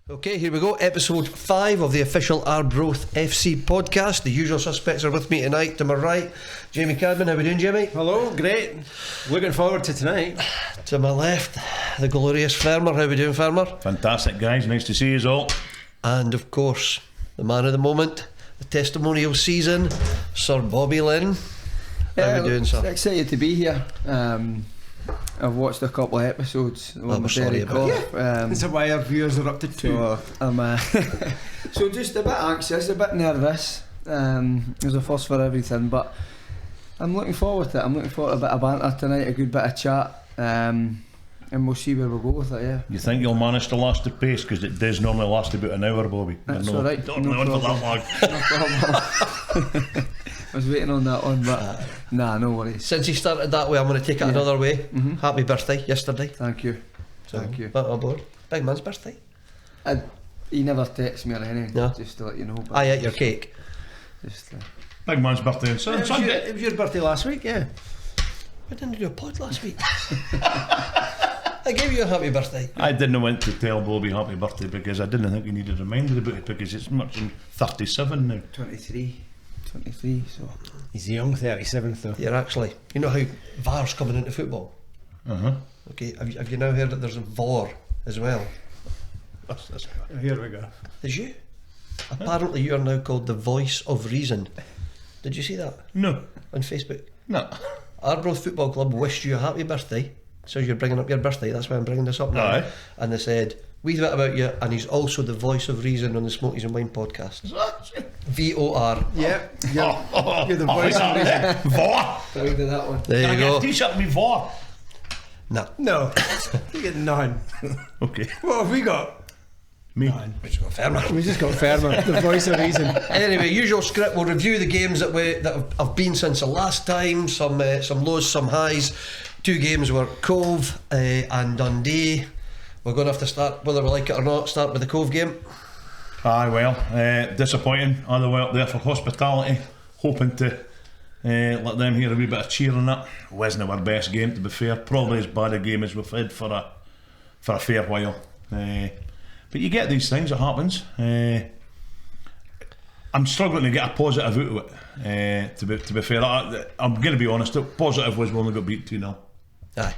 Okay, here we go. Episode 5 of the official Arbroath FC podcast. The usual suspects are with me tonight. To my right, Jamie Cadman. How we doing, Jamie? Hello, great. Looking forward to tonight. To my left, the glorious Fermer. How we doing, Fermer? Fantastic, guys. Nice to see you all. And of course, the man of the moment, the testimonial season, Sir Bobby Linn. How we doing, sir? Excited to be here. I've watched a couple of episodes. I'm sorry about it. That's why our viewers are up to 2. So I'm so just a bit anxious, a bit nervous. There's a fuss for everything, but I'm looking forward to it. I'm looking forward to a bit of banter tonight, a good bit of chat, and we'll see where we'll go with it. Yeah. You think you'll manage to last the pace? Because it does normally last about an hour, Bobby. That's all right. Don't know for that long. No problem. I was waiting on that one, but nah, no worries. Since he started that way, I'm going to take it another way. Mm-hmm. Happy birthday yesterday. Thank you. Thank you. Back on board. Big man's birthday. He never texts me or anything. No. Just to let you know. I ate your cake. Just. Big man's birthday on Sunday. It was your birthday last week, yeah. I didn't do a pod last week. I gave you a happy birthday. I didn't want to tell Bobby happy birthday because I didn't think he needed reminded about it because it's much in 37 now. 23, so He's a young 37th though. You're actually, you know how VAR's coming into football? Okay, have you now heard that there's a VAR as well? Here we go. Is you? Apparently you are now called the voice of reason. Did you see that? No. On Facebook? No. Arbroath Football Club wished you a happy birthday. So you're bringing up your birthday, that's why I'm bringing this up now. Aye. And they said, wee bit about you, and he's also the voice of reason on the Smokies Wine podcast. VOR. Yep. You're the voice of reason. VAR. we do that one. There Can I you get go. a t-shirt with VAR? No. No. You get none. Okay. What have we got? Me. We just got Fermer. We just got Fermer, the voice of reason. Anyway, usual script. We'll review the games that have been since the last time. Some lows, some highs. 2 games were Cove and Dundee. We're going to have to start, whether we like it or not, start with the Cove game. Aye, well, disappointing. On the way up there for hospitality, hoping to let them hear a wee bit of cheering up. Wasn't our best game, to be fair. Probably as bad a game as we've had for a fair while. But you get these things, it happens. I'm struggling to get a positive out of it. To be fair, I'm going to be honest. The positive was we only got beat 2-0. Aye.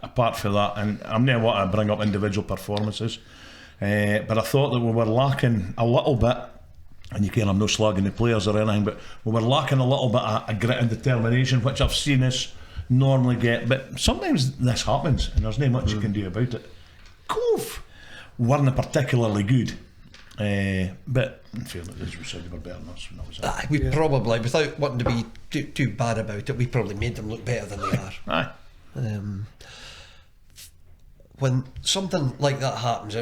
Apart from that, and I'm not want to bring up individual performances, but I thought that we were lacking a little bit. And I'm not slagging the players or anything, but we were lacking a little bit of grit and determination, which I've seen us normally get. But sometimes this happens, and there's not much you can do about it. Cove weren't particularly good, but in fairness, as we said, they were better than us. And that was it. Aye, we probably, without wanting to be too bad about it, we probably made them look better than they are. Aye. When something like that happens,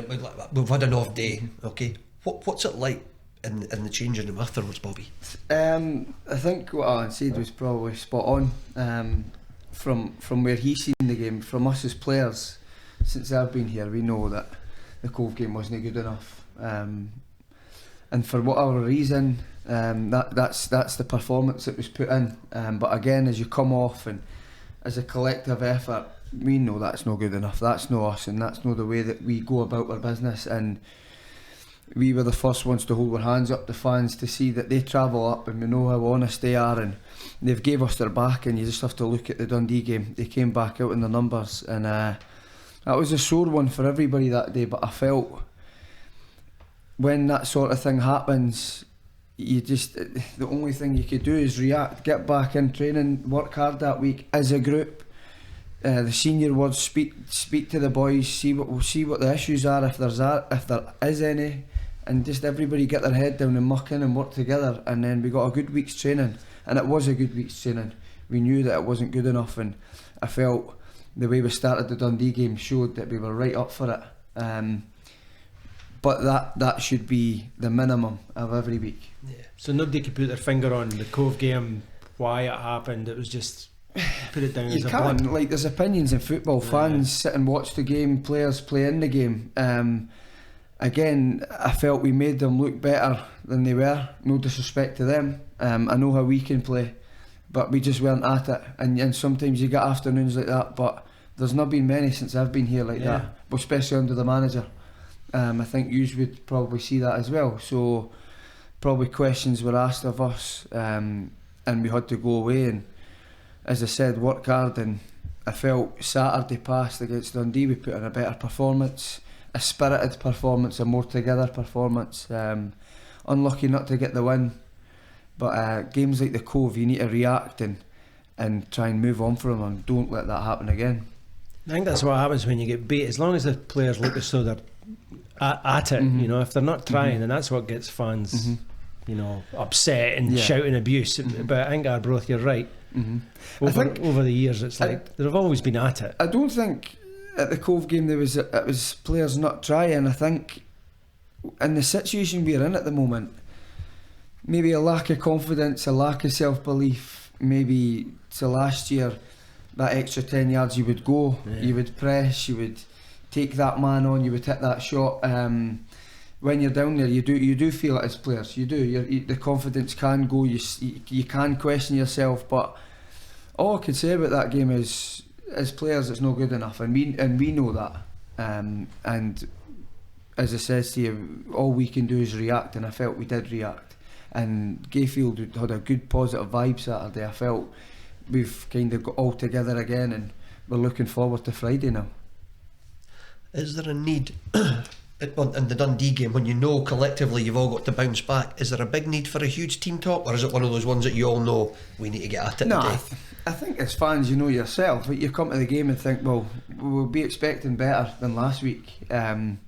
we've had an off day, okay? What's it like in the changing room afterwards, Bobby? I think what Alan said was probably spot on. From where he's seen the game, from us as players, since I've been here, we know that the Cove game wasn't good enough. And for whatever reason, that's the performance that was put in. But again, as you come off and as a collective effort, we know that's not good enough. That's not us, and that's not the way that we go about our business. And we were the first ones to hold our hands up to fans to see that they travel up, and we know how honest they are, and they've gave us their back. And you just have to look at the Dundee game. They came back out in the numbers, and that was a sore one for everybody that day. But I felt when that sort of thing happens, the only thing you could do is react, get back in training, work hard that week as a group. The senior words, speak to the boys, see what the issues are, if there is any, and just everybody get their head down and muck in and work together. And then we got a good week's training, and it was a good week's training. We knew that it wasn't good enough, and I felt the way we started the Dundee game showed that we were right up for it. But that should be the minimum of every week. Yeah. So nobody could put their finger on the Cove game, why it happened. It was just put it down as You a can't, blunt. like, there's opinions in football. Fans sit and watch the game, players play in the game. Again, I felt we made them look better than they were. No disrespect to them. I know how we can play, but we just weren't at it. And sometimes you get afternoons like that, but there's not been many since I've been here like that, but especially under the manager. I think you would probably see that as well. So probably questions were asked of us, and we had to go away and, as I said, work hard. And I felt Saturday past against Dundee we put in a better performance, a spirited performance, a more together performance. Unlucky not to get the win, but games like the Cove you need to react and try and move on from them and don't let that happen again. I think that's what happens when you get beat. As long as the players look as though they're at it, you know, if they're not trying, then that's what gets fans, you know, upset and shouting abuse. But I think Arbroath, you're right. I think over the years, it's like they've always been at it. I don't think at the Cove game it was players not trying. I think in the situation we're in at the moment, maybe a lack of confidence, a lack of self-belief. Maybe to last year, that extra 10 yards you would go, you would press, you would take that man on, you would hit that shot. When you're down there, you do feel it as players. You do. The confidence can go. You can question yourself, but all I can say about that game is, as players, it's not good enough, and we know that. And as I said to you, all we can do is react, and I felt we did react. And Gayfield had a good positive vibe Saturday. I felt we've kind of got all together again, and we're looking forward to Friday now. Is there a need in the Dundee game, when you know collectively you've all got to bounce back, is there a big need for a huge team talk, or is it one of those ones that you all know we need to get at it today? I think as fans, you know yourself, you come to the game and think, well, we'll be expecting better than last week, and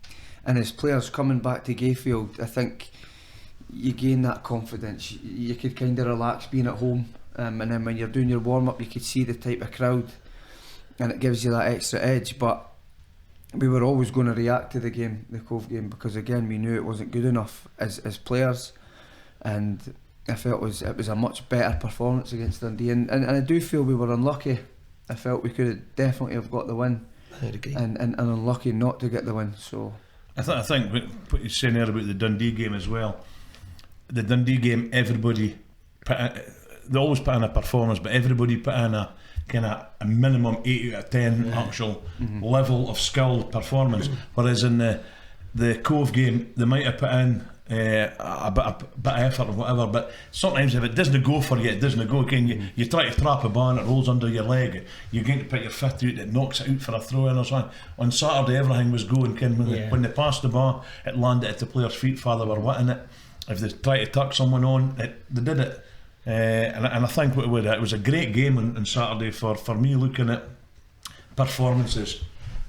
as players coming back to Gayfield, I think you gain that confidence. You could kind of relax being at home, and then when you're doing your warm-up you could see the type of crowd, and it gives you that extra edge. But we were always going to react to the game, the Cove game, because again we knew it wasn't good enough as players, and I felt it was a much better performance against Dundee, and I do feel we were unlucky. I felt we could definitely have got the win, and unlucky not to get the win. So I think what you're saying there about the Dundee game as well, the Dundee game, everybody they always put in a performance, but everybody put in a kind of a minimum 8 out of 10 actual level of skill performance, whereas in the Cove game they might have put in a bit of effort or whatever, but sometimes if it doesn't go for you, it doesn't go. Again, you try to trap a ball and it rolls under your leg, you're going to put your foot out, it knocks it out for a throw in or something. On Saturday everything was going, when they passed the ball it landed at the player's feet, father were wetting it. If they try to tuck someone on, they did it. And I think it was a great game on Saturday for me, looking at performances.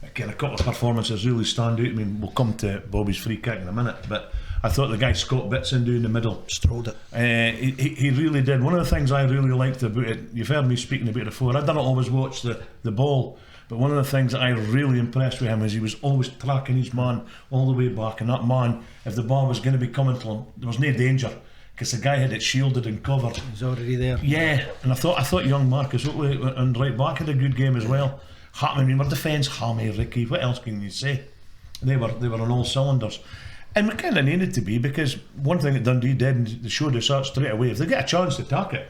Again, a couple of performances really stand out. I mean, we'll come to Bobby's free kick in a minute, but I thought the guy Scott Bitson down the middle strode it. He really did. One of the things I really liked about it, you've heard me speaking about it before, I didn't always watch the ball, but one of the things that I really impressed with him is he was always tracking his man all the way back, and that man, if the ball was going to be coming to him, there was no danger, because the guy had it shielded and covered. He was already there. Yeah, and I thought young Marcus Oakley and right back had a good game as well. I mean, our defence, Hammy, Ricky, what else can you say? They were on all cylinders. And we kind of needed to be, because one thing that Dundee did, and they showed us that straight away, if they get a chance to attack it.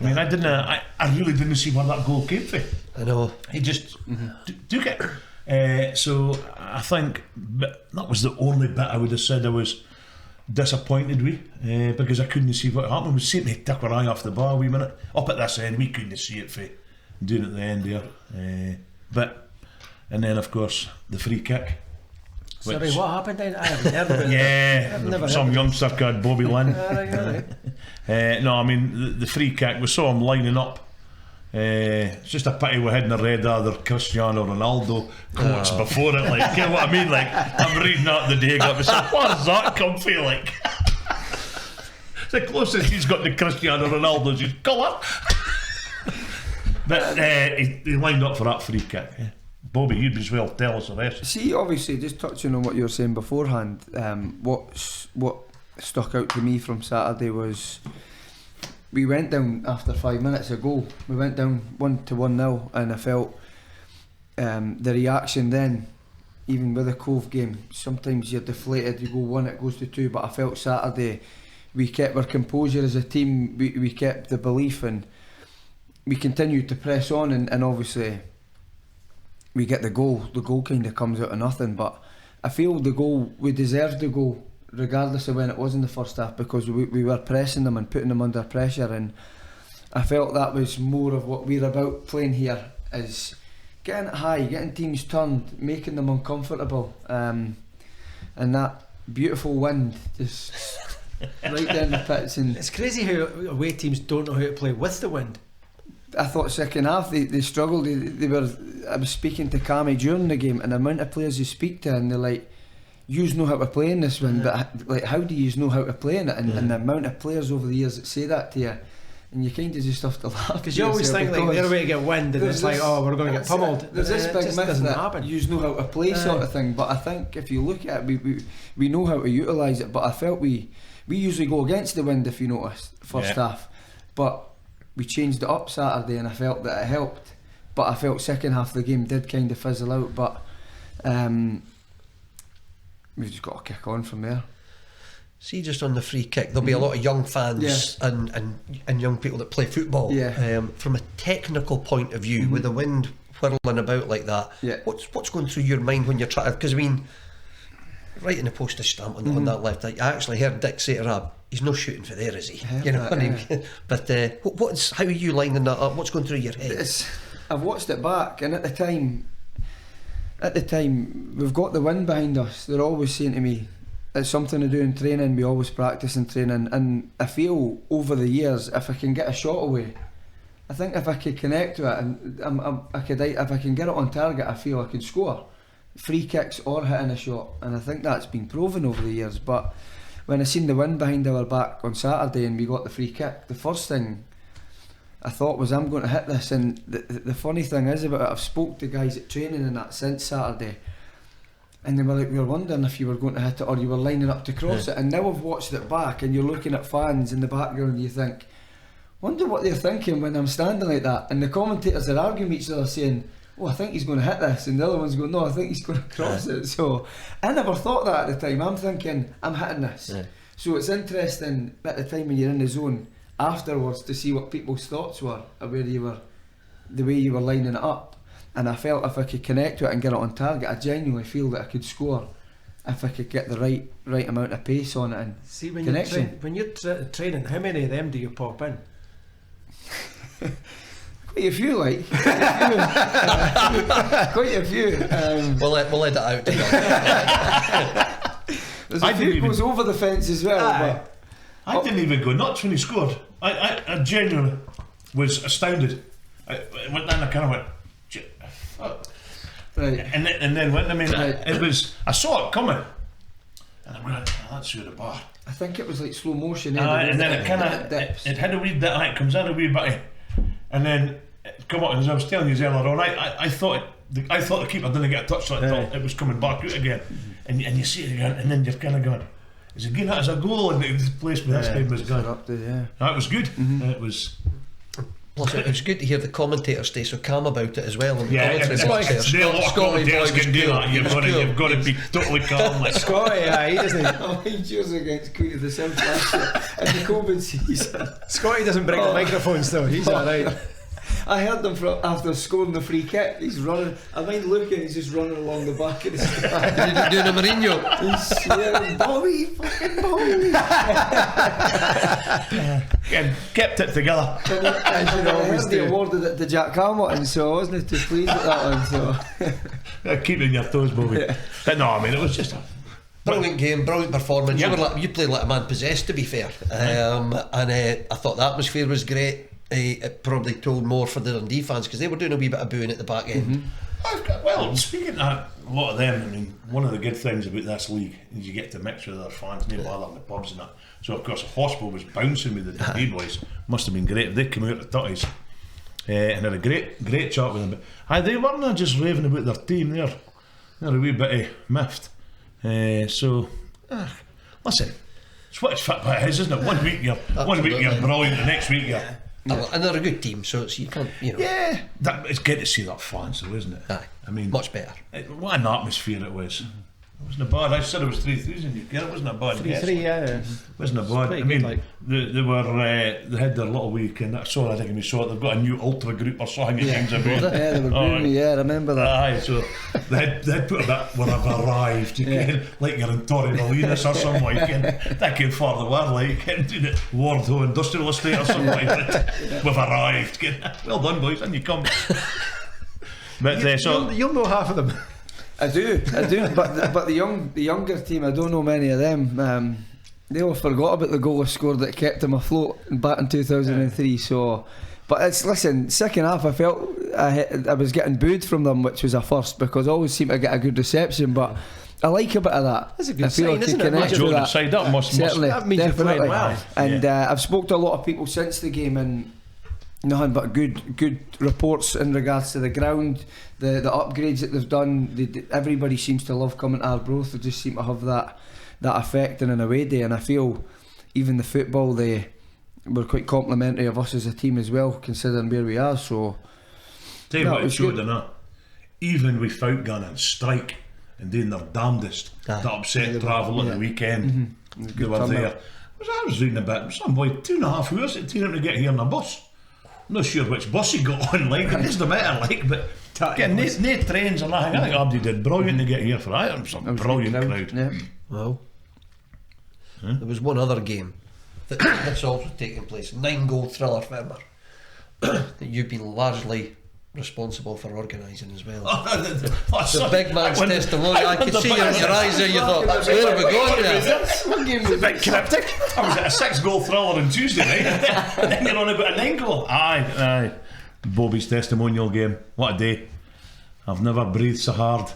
I mean, I really didn't see where that goal came from. I know. He just took it. So I think that was the only bit I would have said I was disappointed with, because I couldn't see what happened. We seemed to take our eye off the bar a wee minute. Up at this end, we couldn't see it for doing it at the end there. And then of course the free kick. Sorry, what happened then? I haven't heard about yeah, some youngster called Bobby Linn. No, I mean the free kick, we saw him lining up. It's just a pity we hadn't read either Cristiano Ronaldo quotes before it, like, you know what I mean? Like, I'm reading that the day I got myself, what does that come from, like? It's the closest he's got to Cristiano Ronaldo's his colour. But he lined up for that free kick. Bobby, you'd as well tell us the rest. See, obviously, just touching on what you were saying beforehand, what stuck out to me from Saturday was we went down after 5 minutes a goal. We went down 1-1-0, and I felt the reaction then, even with the Cove game, sometimes you're deflated, you go 1, it goes to 2, but I felt Saturday we kept our composure as a team, we kept the belief, and we continued to press on, and obviously we get the goal kind of comes out of nothing, but I feel the goal, we deserved the goal regardless of when it was in the first half, because we were pressing them and putting them under pressure, and I felt that was more of what we're about playing here, is getting it high, getting teams turned, making them uncomfortable, and that beautiful wind just right down the pitch. And it's crazy how away teams don't know how to play with the wind. I thought second half they struggled. They were. I was speaking to Cammy during the game, and the amount of players you speak to, and they're like, "Yous know how to play in this wind, but like, how do you know how to play in it?" And the amount of players over the years that say that to you, and you kind of just have to laugh. Because you always think like they're way to get wind, and it's like, oh, we're going to get pummeled. There's this big myth that yous know how to play sort of thing, but I think if you look at it, we know how to utilise it. But I felt we usually go against the wind, if you notice, first half, but we changed it up Saturday, and I felt that it helped. But I felt second half of the game did kind of fizzle out. But we've just got to kick on from there. See, just on the free kick, there'll be a lot of young fans and young people that play football. From a technical point of view, with the wind whirling about like that, what's going through your mind when you're trying? Because I mean, right in the postage stamp on that left, I actually heard Dick say to Rab, he's not shooting for there, is he? You know, but how are you lining that up? What's going through your head? I've watched it back, and at the time, we've got the wind behind us. They're always saying to me, it's something to do in training. We always practice in training, and I feel over the years, if I can get a shot away, I think if I could connect to it, and if I can get it on target, I feel I could score. Free kicks or hitting a shot, and I think that's been proven over the years. But when I seen the wind behind our back on Saturday and we got the free kick, the first thing I thought was, I'm going to hit this. And the funny thing is about it, I've spoke to guys at training and that since Saturday, and they were like, we were wondering if you were going to hit it or you were lining up to cross it. And now I've watched it back, and you're looking at fans in the background, and you think, wonder what they're thinking when I'm standing like that. And the commentators are arguing with each other saying, oh, I think he's going to hit this, and the other one's going, no, I think he's going to cross it. So I never thought that at the time. I'm thinking, I'm hitting this. So it's interesting at the time when you're in the zone afterwards to see what people's thoughts were of where you were, the way you were lining it up. And I felt if I could connect to it and get it on target, I genuinely feel that I could score if I could get the right amount of pace on it and see, when connection. When you're training, how many of them do you pop in? Quite a few, like. Quite a few. We'll let it out. There's a few goes over the fence as well. But I didn't even go nuts when he scored. I genuinely was astounded. I went down, I kind of went, right. And then went, I mean, it was, I saw it coming, and I went, oh, that's through the bar. I think it was like slow motion. And then it kind of, it had a wee bit, it comes in a wee bit, and then it come up, as I was telling you earlier on, I thought the keeper didn't get a touch, so I thought it was coming back out again, and you see it again, and then you're kind of going, is it going as a goal? And the place with this time was gone. It was good. It was. Plus, it was good to hear the commentators stay so calm about it as well. And it's like a lot of commentators can do that. You've got to be totally calm. Like Scotty, he doesn't. I mind yours against Queen of the South last year in the COVID season. Scotty doesn't bring the microphones though. He's alright. I heard them after scoring the free kick. He's running. I mind looking. He's just running along the back of the stand. You're doing a Mourinho. He's yelling, Bobby, fucking Bobby. Kept it together. I heard they awarded it to Jack Hamilton, so I wasn't too pleased with that one. So keeping your toes, Bobby. But no, I mean, it was just a brilliant game, brilliant performance. You played like a man possessed, to be fair. And I thought the atmosphere was great. It probably told more for the Dundee fans because they were doing a wee bit of booing at the back end. Well, speaking of that, a lot of them, I mean, one of the good things about this league is you get to mix with other fans, no bother in the pubs and that. So of course the hospital was bouncing with the Dundee boys. Must have been great. They came out the tutties and had a great chat with them. But they weren't just raving about their team. They're a wee bit miffed. Listen, it's what it's fit by is, isn't it? One week you're brilliant, the next week you're. And they're a good team, so you can't, Yeah, it's good to see that fans, though, isn't it? Aye, I mean, much better. What an atmosphere it was. It Wasn't bad. I said it was 3-3s in UK. It wasn't a bad. 3-3, yeah. Wasn't a bad. I mean, like. they were they had their little weekend. I saw. I think we saw it. They've got a new ultra group or something. Yeah, Things about. yeah, they were booing me. Yeah, I remember that. Aye, so they'd put a bit when I've arrived. You can, like you're in Torremolinos or something. You can that came further word like you can do the Wardhoe Industrial Estate or something like that. We've arrived. Well done, boys, and you come. But so You'll know half of them. I do, but the younger team, I don't know many of them. They all forgot about the goal I scored that kept them afloat back in 2003. So, but listen, second half I felt I was getting booed from them, which was a first because I always seem to get a good reception. But I like a bit of that. That's a good I feel sign, like isn't you it? connect with that. side up Certainly, that means you're playing definitely. well. And I've spoke to a lot of people since the game and nothing but good reports in regards to the ground, the upgrades that they've done. Everybody seems to love coming to Arbroath. They just seem to have that effect in an away day, and I feel even the football, they were quite complimentary of us as a team as well, considering where we are. So tell you what it showed in that, even without going on strike and doing their damnedest to upset travel at the weekend, they were there. I was reading about some boy 2.5 hours it took him to get here in a bus. I'm not sure which bus he got on, like, it doesn't matter, like, but getting no trains or nothing. I think Abdi did brilliant to get here for that. It was a brilliant crowd. Yeah. Well, there was one other game that's also taking place, 9-goal thriller Fermer, that you've been largely responsible for organising as well. The big man's testimonial. I could see you in your eyes there. You thought, where are we going there? What game was A bit cryptic. I was at a 6-goal thriller on Tuesday night, and then you're on about a 9-goal. Aye. Bobby's testimonial game. What a day! I've never breathed so hard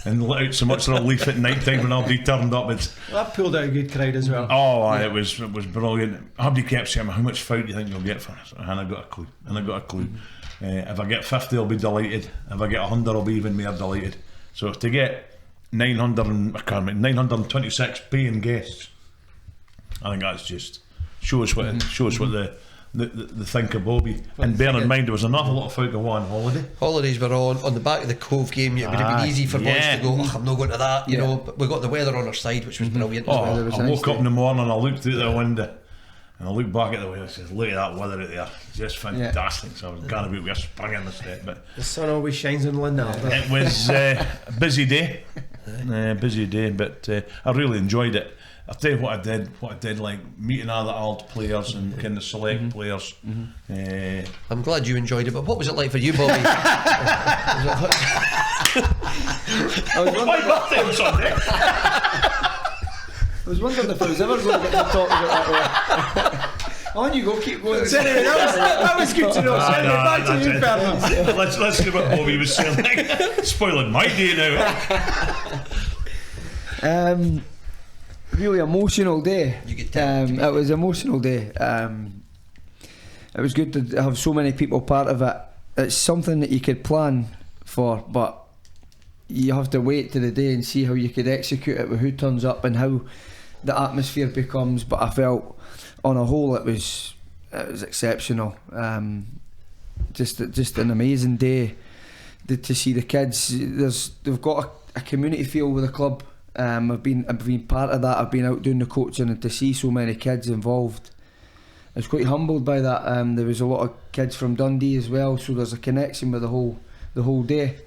and let out so much relief at night time when Abdi turned up. That pulled out a good crowd as well. Oh, aye, it was brilliant. Abdi kept saying, "How much fight do you think you'll get for us?" And I got a clue. If I get 50, I'll be delighted. If I get 100, I'll be even more delighted. So to get 926 paying guests, I think that's just shows what they think of Bobby. And bear in mind, there was an awful lot of folk go on holiday. Holidays were on the back of the Cove game. It would have been easy for boys to go, I'm not going to that, you know. But we got the weather on our side, which was brilliant as well. I woke up in the morning, I looked out the window and I looked back at the weather and said, look at that weather out there, it's just fantastic. So I was going to be a spring in the step, but The sun always shines on Linn. it was a busy day, but I really enjoyed it. I'll tell you what I did, like meeting other old players and kind of select players. I'm glad you enjoyed it, but what was it like for you, Bobby? My birthday on Sunday. I was wondering if I was ever going to get to talk about that way. On you go, keep going. So anyway, that was good to know. So anyway, back to you, Fermer. Let's see what Bobby was saying. Spoiling my day now. Really emotional day. You could tell. It was an emotional day. It was good to have so many people part of it. It's something that you could plan for, but you have to wait to the day and see how you could execute it with who turns up and how the atmosphere becomes. But I felt, on a whole, it was exceptional. Just an amazing day to see the kids. They've got a community feel with the club. I've been part of that. I've been out doing the coaching, and to see so many kids involved, I was quite humbled by that. There was a lot of kids from Dundee as well, so there's a connection with the whole day.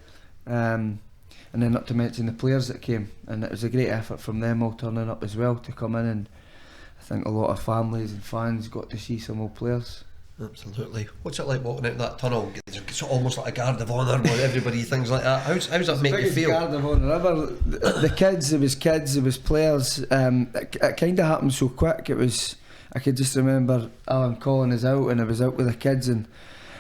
And then not to mention the players that came, and it was a great effort from them all turning up as well to come in, and I think a lot of families and fans got to see some old players. Absolutely. What's it like walking out that tunnel? It's almost like a guard of honour with everybody, things like that. How's that make you feel? Guard of honour ever. The kids, there was players. It kind of happened so quick. I could just remember Alan calling us out, and I was out with the kids, and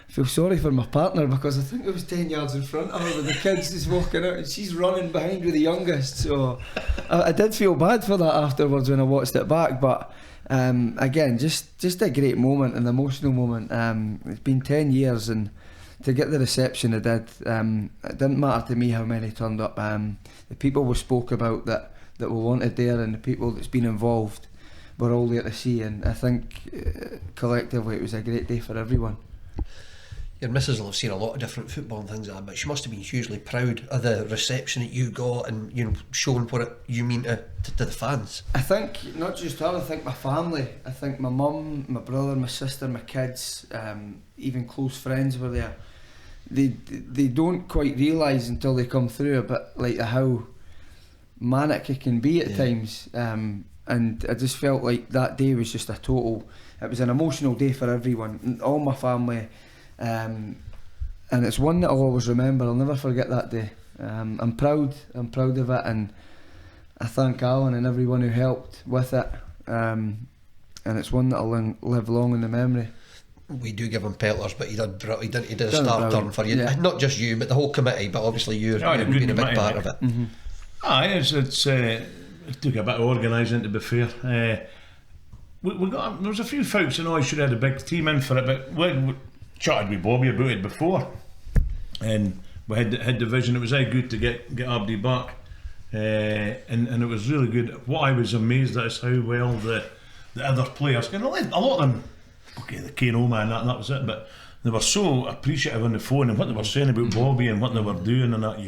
I feel sorry for my partner because I think it was 10 yards in front of her with the kids just walking out, and she's running behind with the youngest. So I did feel bad for that afterwards when I watched it back, but again, just a great moment, an emotional moment. It's been 10 years, and to get the reception it did, it didn't matter to me how many turned up. The people we spoke about that we wanted there, and the people that's been involved were all there to see, and I think collectively it was a great day for everyone. Your missus will have seen a lot of different football and things like that, but she must have been hugely proud of the reception that you got and, you know, showing what you mean to the fans. I think not just her, I think my family. I think my mum, my brother, my sister, my kids, even close friends were there. They don't quite realise until they come through a bit like how manic it can be at times. And I just felt like that day was just a total. It was an emotional day for everyone, all my family. And it's one that I'll always remember. I'll never forget that day. I'm proud of it, and I thank Alan and everyone who helped with it. And it's one that'll live long in the memory. We do give him pelters, but he did a star turn for you. Not just you, but the whole committee. But obviously you've been a big part of it. Mm-hmm. It took a bit of organising, to be fair. We got there was a few folks, I should have had a big team in for it, but we chatted with Bobby about it before, and we had the vision. It was very good to get Arbroath back, and it was really good. What I was amazed at is how well the other players, a lot of them, okay, the Kane man, that was it, but they were so appreciative on the phone and what they were saying about Bobby and what they were doing and that.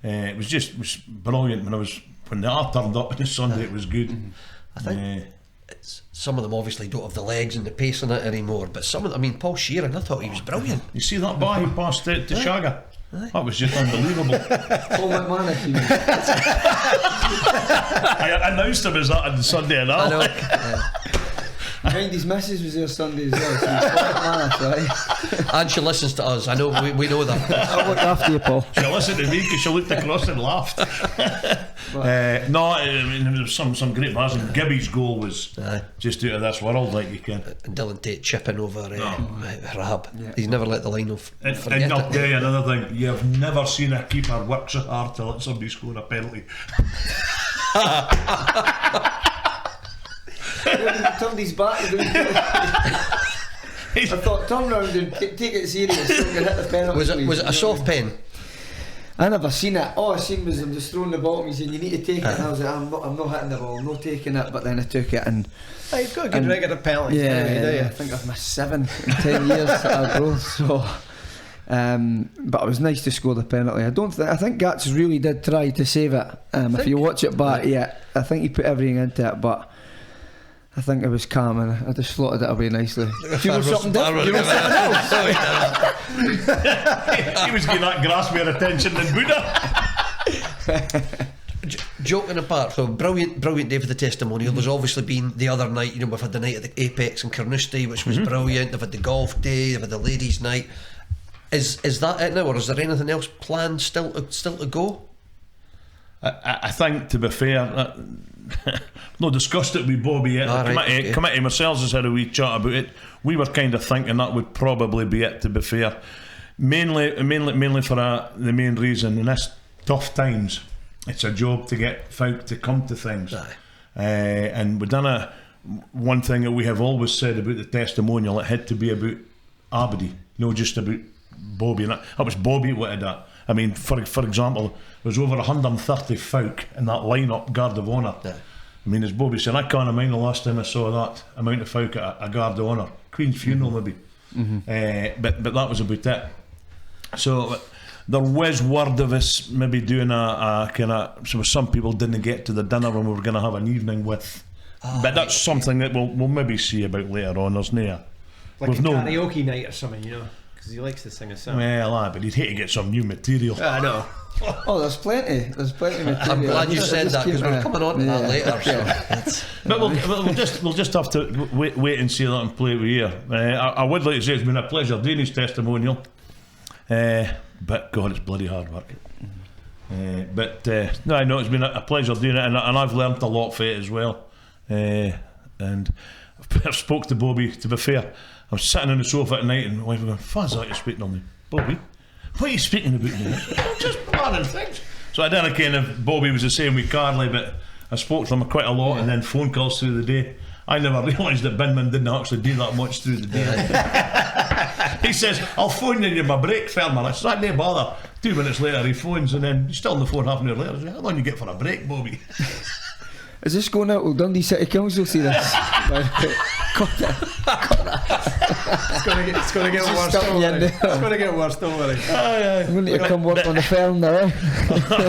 It was brilliant when they all turned up on Sunday. It was good. I think some of them obviously don't have the legs and the pace in it anymore, but some of them, Paul Sheeran, I thought he was brilliant. You see that ball he passed it to Shagger? That was just unbelievable. Paul McManus. I announced him as that on Sunday and all. I know. Behind his missus was there Sunday as well, so he's Paul McManus, right? And she listens to us. I know, we know that. I'll look after you, Paul. She listened to me because she looked across and laughed. There was some great bars, and Gibby's goal was just out of this world, like you can. And Dylan Tate chipping over Rahab. Yeah. He's never let the line off. And I'll tell you another thing, you've never seen a keeper work so hard to let somebody score a penalty. Turned his back. I thought, turn round and take it serious, so we can hit the penalty. Was it a soft pen? I never seen it. All I seen was him just throwing the ball at me saying, you need to take it, and I was like, I'm not hitting the ball, I'm not taking it. But then I took it, and you've got a good record of penalties. I think I've missed 7 in 10 years at Arbroath, so but it was nice to score the penalty. I think Gats really did try to save it. If you watch it back, I think he put everything into it, but I think it was calm, and I just slotted it away nicely. You were something different. You were something else. He was getting that grass more attention than Buddha. Joking apart, so brilliant day for the testimonial. There's obviously been the other night, we've had the night at the Apex in Carnoustie, which was brilliant. They've had the golf day, they've had the ladies' night. Is that it now, or is there anything else planned still to go? I think, to be fair, no discussed it with Bobby yet. The committee ourselves has had a wee chat about it. We were kind of thinking that would probably be it, to be fair. Mainly for the main reason, in this tough times, it's a job to get folk to come to things. And we've done one thing that we have always said about the testimonial, it had to be about Arbroath, no just about Bobby. And that was Bobby what did that. I mean, for example, there was over 130 folk in that lineup, Guard of Honour. I mean, as Bobby said, I can't mind the last time I saw that amount of folk at a Guard of Honour. Queen's funeral maybe. But that was about it. So there was word of us maybe doing a kind of, so some people didn't get to the dinner when we were going to have an evening with. But that's something that we'll maybe see about later on, isn't it? Like a karaoke night or something, because he likes to sing a song. Well, but he'd hate to get some new material. I know. Oh, there's plenty material. I'm glad you said that, because we're coming on to that later. So but we'll just have to wait and see that and play it with you. I would like to say it's been a pleasure doing his testimonial, but God, it's bloody hard work. No, I know it's been a pleasure doing it, and I've learnt a lot from it as well. And I've spoke to Bobby, to be fair. I was sitting on the sofa at night and my wife was going, "Fuzz, that you're speaking on me." Bobby, what are you speaking about me? Just planning things. So I done a kind of, Bobby was the same with Carly, but I spoke to him quite a lot, and then phone calls through the day. I never realised that Binman didn't actually do that much through the day. He says, "I'll phone you in my break, Fermer." I said, "No bother." 2 minutes later he phones, and then he's still on the phone half an hour later. I said, "How long you get for a break, Bobby?" Is this going out? Will Dundee City Council see this? It's going to get worse. It's going to get worse. Don't worry. I'm going to come work on the firm now.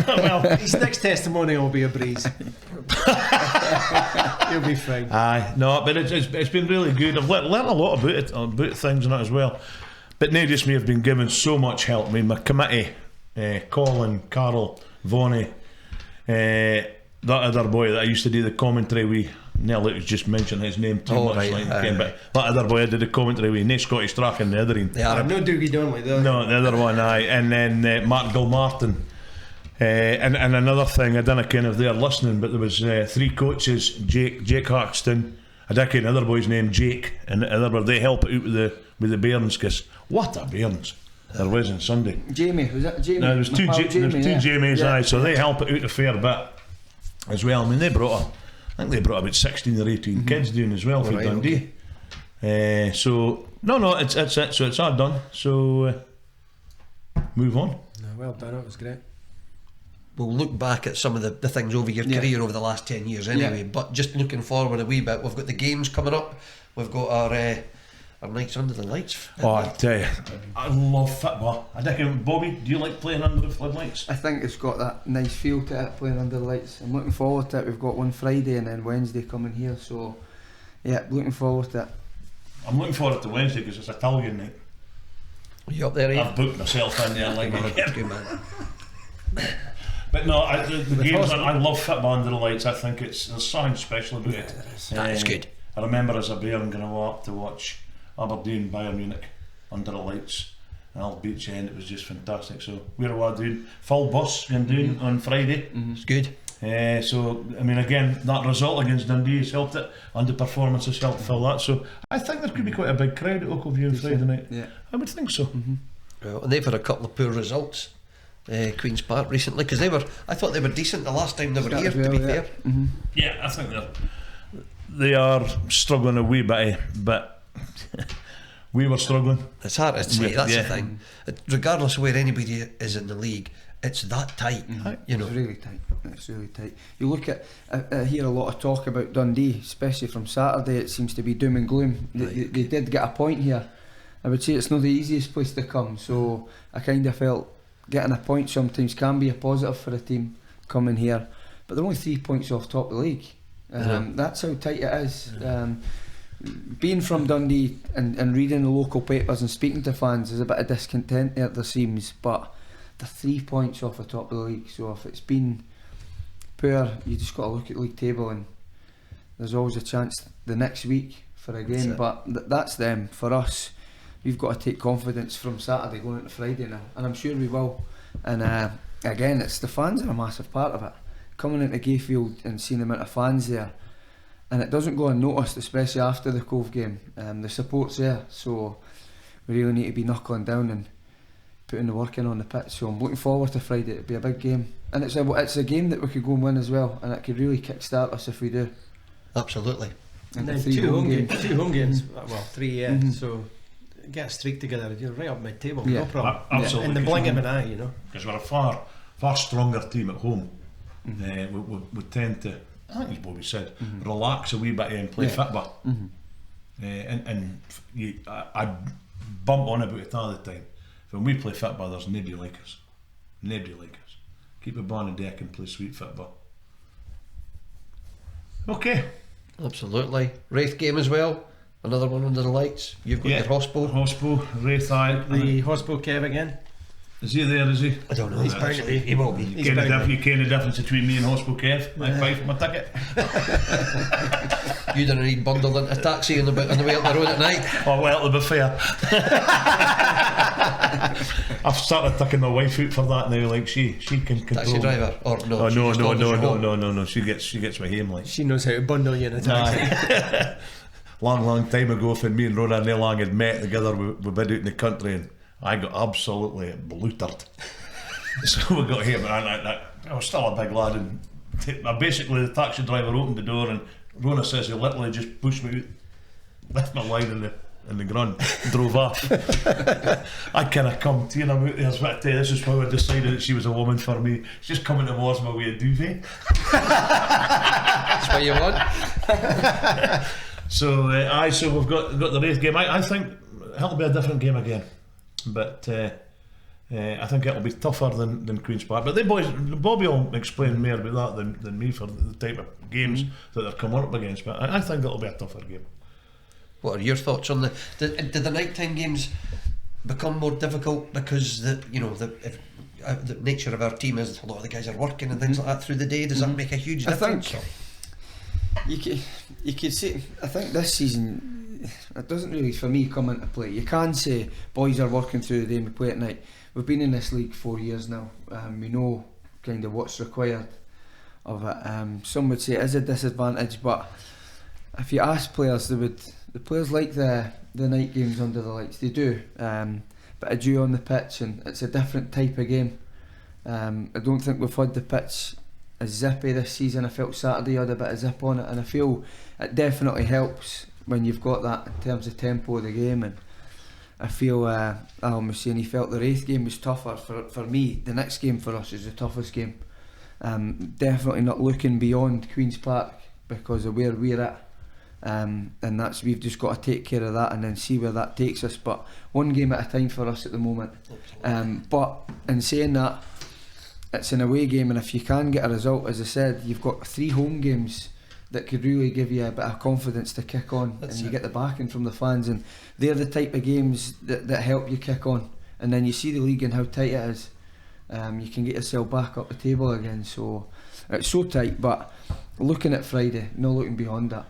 Well, His next testimonial will be a breeze. He'll be fine. aye, no, but it's been really good. I've learnt a lot about it, about things and that as well. But not just me, I've been given so much help. I mean, my committee, Colin, Carol, Vonnie, that other boy that I used to do the commentary with. Nearly was just mentioning his name too much, right, again, but that other boy I did the commentary with, Nate Scottish Track and the other one. Yeah, I'm no Doogie Donnelly though. No, the other one, aye. And then Mark Gilmartin. And another thing, I don't know if they're listening, but there was 3 coaches, Jake Harkston, I don't know another boy's name, Jake, and the other, they help out with the bairns, because what a bairns there was on Sunday. Jamie, was that Jamie? No, there was two Jamies, aye, so they help it out a fair bit as well. I mean, they brought about 16 or 18 kids doing as well for Right, Dundee. So no, it's it. So it's all done. So move on. No, well done. It was great. we'll look back at some of the things over your career over the last 10 years anyway, but just looking forward a wee bit, we've got the games coming up, we've got our nights under the lights. Oh, I tell you, I love football. I think, Bobby, do you like playing under the floodlights? I think it's got that nice feel to it, playing under the lights. I'm looking forward to it. We've got one Friday and then Wednesday coming here, so yeah, looking forward to it. I'm looking forward to Wednesday because it's Italian night. Are you up there, Ian? I've booked myself in there like Good man. But no, the games, I love football under the lights. I think there's something special about it. That is good. I remember as a bear, I'm going to go up to watch Aberdeen, Bayern Munich under the lights, and I'll beat you, and it was just fantastic. So where are we doing? Full bus we're doing on Friday. It's good. So I mean, again, that result against Dundee has helped it, and the performance has helped fill that. So I think there could be quite a big crowd at Oakleview on Friday night. Yeah, I would think so. Well, and they've had a couple of poor results, Queen's Park recently, because I thought they were decent the last time they were here. To be fair, Yeah, I think they are struggling a wee bit, but we were struggling. it's hard to say. That's Yeah. the thing. Regardless of where anybody is in the league, it's that tight. You know. it's really tight. It's really tight. You look at, I hear a lot of talk about Dundee, especially from Saturday. It seems to be doom and gloom. They did get a point here. I would say it's not the easiest place to come, so I kind of felt getting a point sometimes can be a positive for a team coming here, but they're only 3 points off top of the league. That's how tight it is. Being from Dundee and reading the local papers and speaking to fans, there's a bit of discontent there seems, but they're 3 points off the top of the league, so if it's been poor, you just got to look at the league table, and there's always a chance the next week for a game, but that's them. For us, we've got to take confidence from Saturday going into Friday now, and I'm sure we will. And again, it's the fans are a massive part of it. Coming into Gayfield and seeing the amount of fans there, and it doesn't go unnoticed, especially after the Cove game. The support's there, so we really need to be knuckling down and putting the work in on the pitch. So I'm looking forward to Friday. It'll be a big game, and it's a game that we could go and win as well, and it could really kickstart us if we do. Absolutely. And then two home games. Well, 3, so get a streak together. You're right up mid-table, no problem. Absolutely. In the blink of an eye, you know. Because we're a far stronger team at home. We tend to, I think as Bobby said, relax a wee bit and play football. I bump on about it all the time. When we play football, there's nobody like us. Nobody like us. Keep the ball on the deck and play sweet football. Okay. Absolutely. Wraith game as well. Another one under the lights. You've got your Hospo. Wraith, The Hospo Kev again. Is he there, is he? I don't know. He's bound to be. He will be. You ken the difference between me and Hospo Kev? I pay for my ticket. You don't need bundled into a taxi on the way up the road at night. Oh well, to be fair, I've started taking my wife out for that now. Like she can control. Taxi driver or no? Oh, no. She gets me home like. She knows how to bundle you in a taxi. Long time ago, when me and Rhoda Neil Lang had met together, we'd been out in the country, and I got absolutely blutered. So we got here, but I was still a big lad, and basically the taxi driver opened the door, and Rona says he literally just pushed me out, left my line in the grunt, drove off. I kind of come to and I'm out there, but I tell you, this is how I decided that she was a woman for me. She's just coming towards me with a duvet. That's what you want. So we've got the Wraith game. I think it'll be a different game again, but I think it'll be tougher than Queen's Park. But Bobby will explain more about that than me for the type of games that they're coming up against. But I think it'll be a tougher game. What are your thoughts on did the nighttime games become more difficult because the nature of our team is a lot of the guys are working and things like that through the day? Does that make a huge difference? I think you could say, I think this season it doesn't really for me come into play. You can say boys are working through the day and we play at night. We've been in this league 4 years now. We know kind of what's required of it. Some would say it is a disadvantage, but if you ask players, the players like the night games under the lights. They do, but I do on the pitch, and it's a different type of game. I don't think we've had the pitch as zippy this season. I felt Saturday had a bit of zip on it, and I feel it definitely helps when you've got that in terms of tempo of the game. And I feel Alan was saying he felt the Wraith game was tougher. For me, the next game for us is the toughest game. Definitely not looking beyond Queen's Park because of where we're at. And that's, we've just got to take care of that and then see where that takes us. But one game at a time for us at the moment. But in saying that, it's an away game, and if you can get a result, as I said, you've got 3 home games that could really give you a bit of confidence to kick on. That's and you get the backing from the fans, and they're the type of games that help you kick on. And then you see the league and how tight it is. You can get yourself back up the table again. So it's so tight, but looking at Friday, no looking beyond that.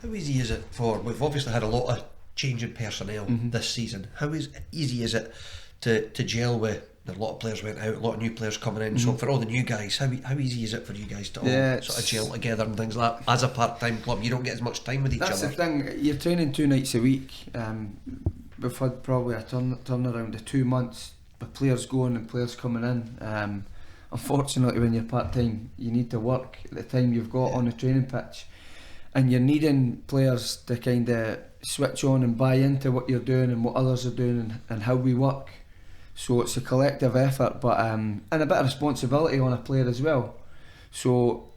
How easy is it we've obviously had a lot of change in personnel this season. How easy is it to gel with a lot of players went out, a lot of new players coming in, so for all the new guys, how easy is it for you guys to all sort of gel together and things like that? As a part-time club, you don't get as much time with each other. That's the thing, you're training 2 nights a week. We've had probably a turnaround of 2 months with players going and players coming in. Unfortunately, when you're part-time, you need to work at the time you've got on the training pitch, and you're needing players to kind of switch on and buy into what you're doing and what others are doing and how we work. So it's a collective effort, but and a bit of responsibility on a player as well. So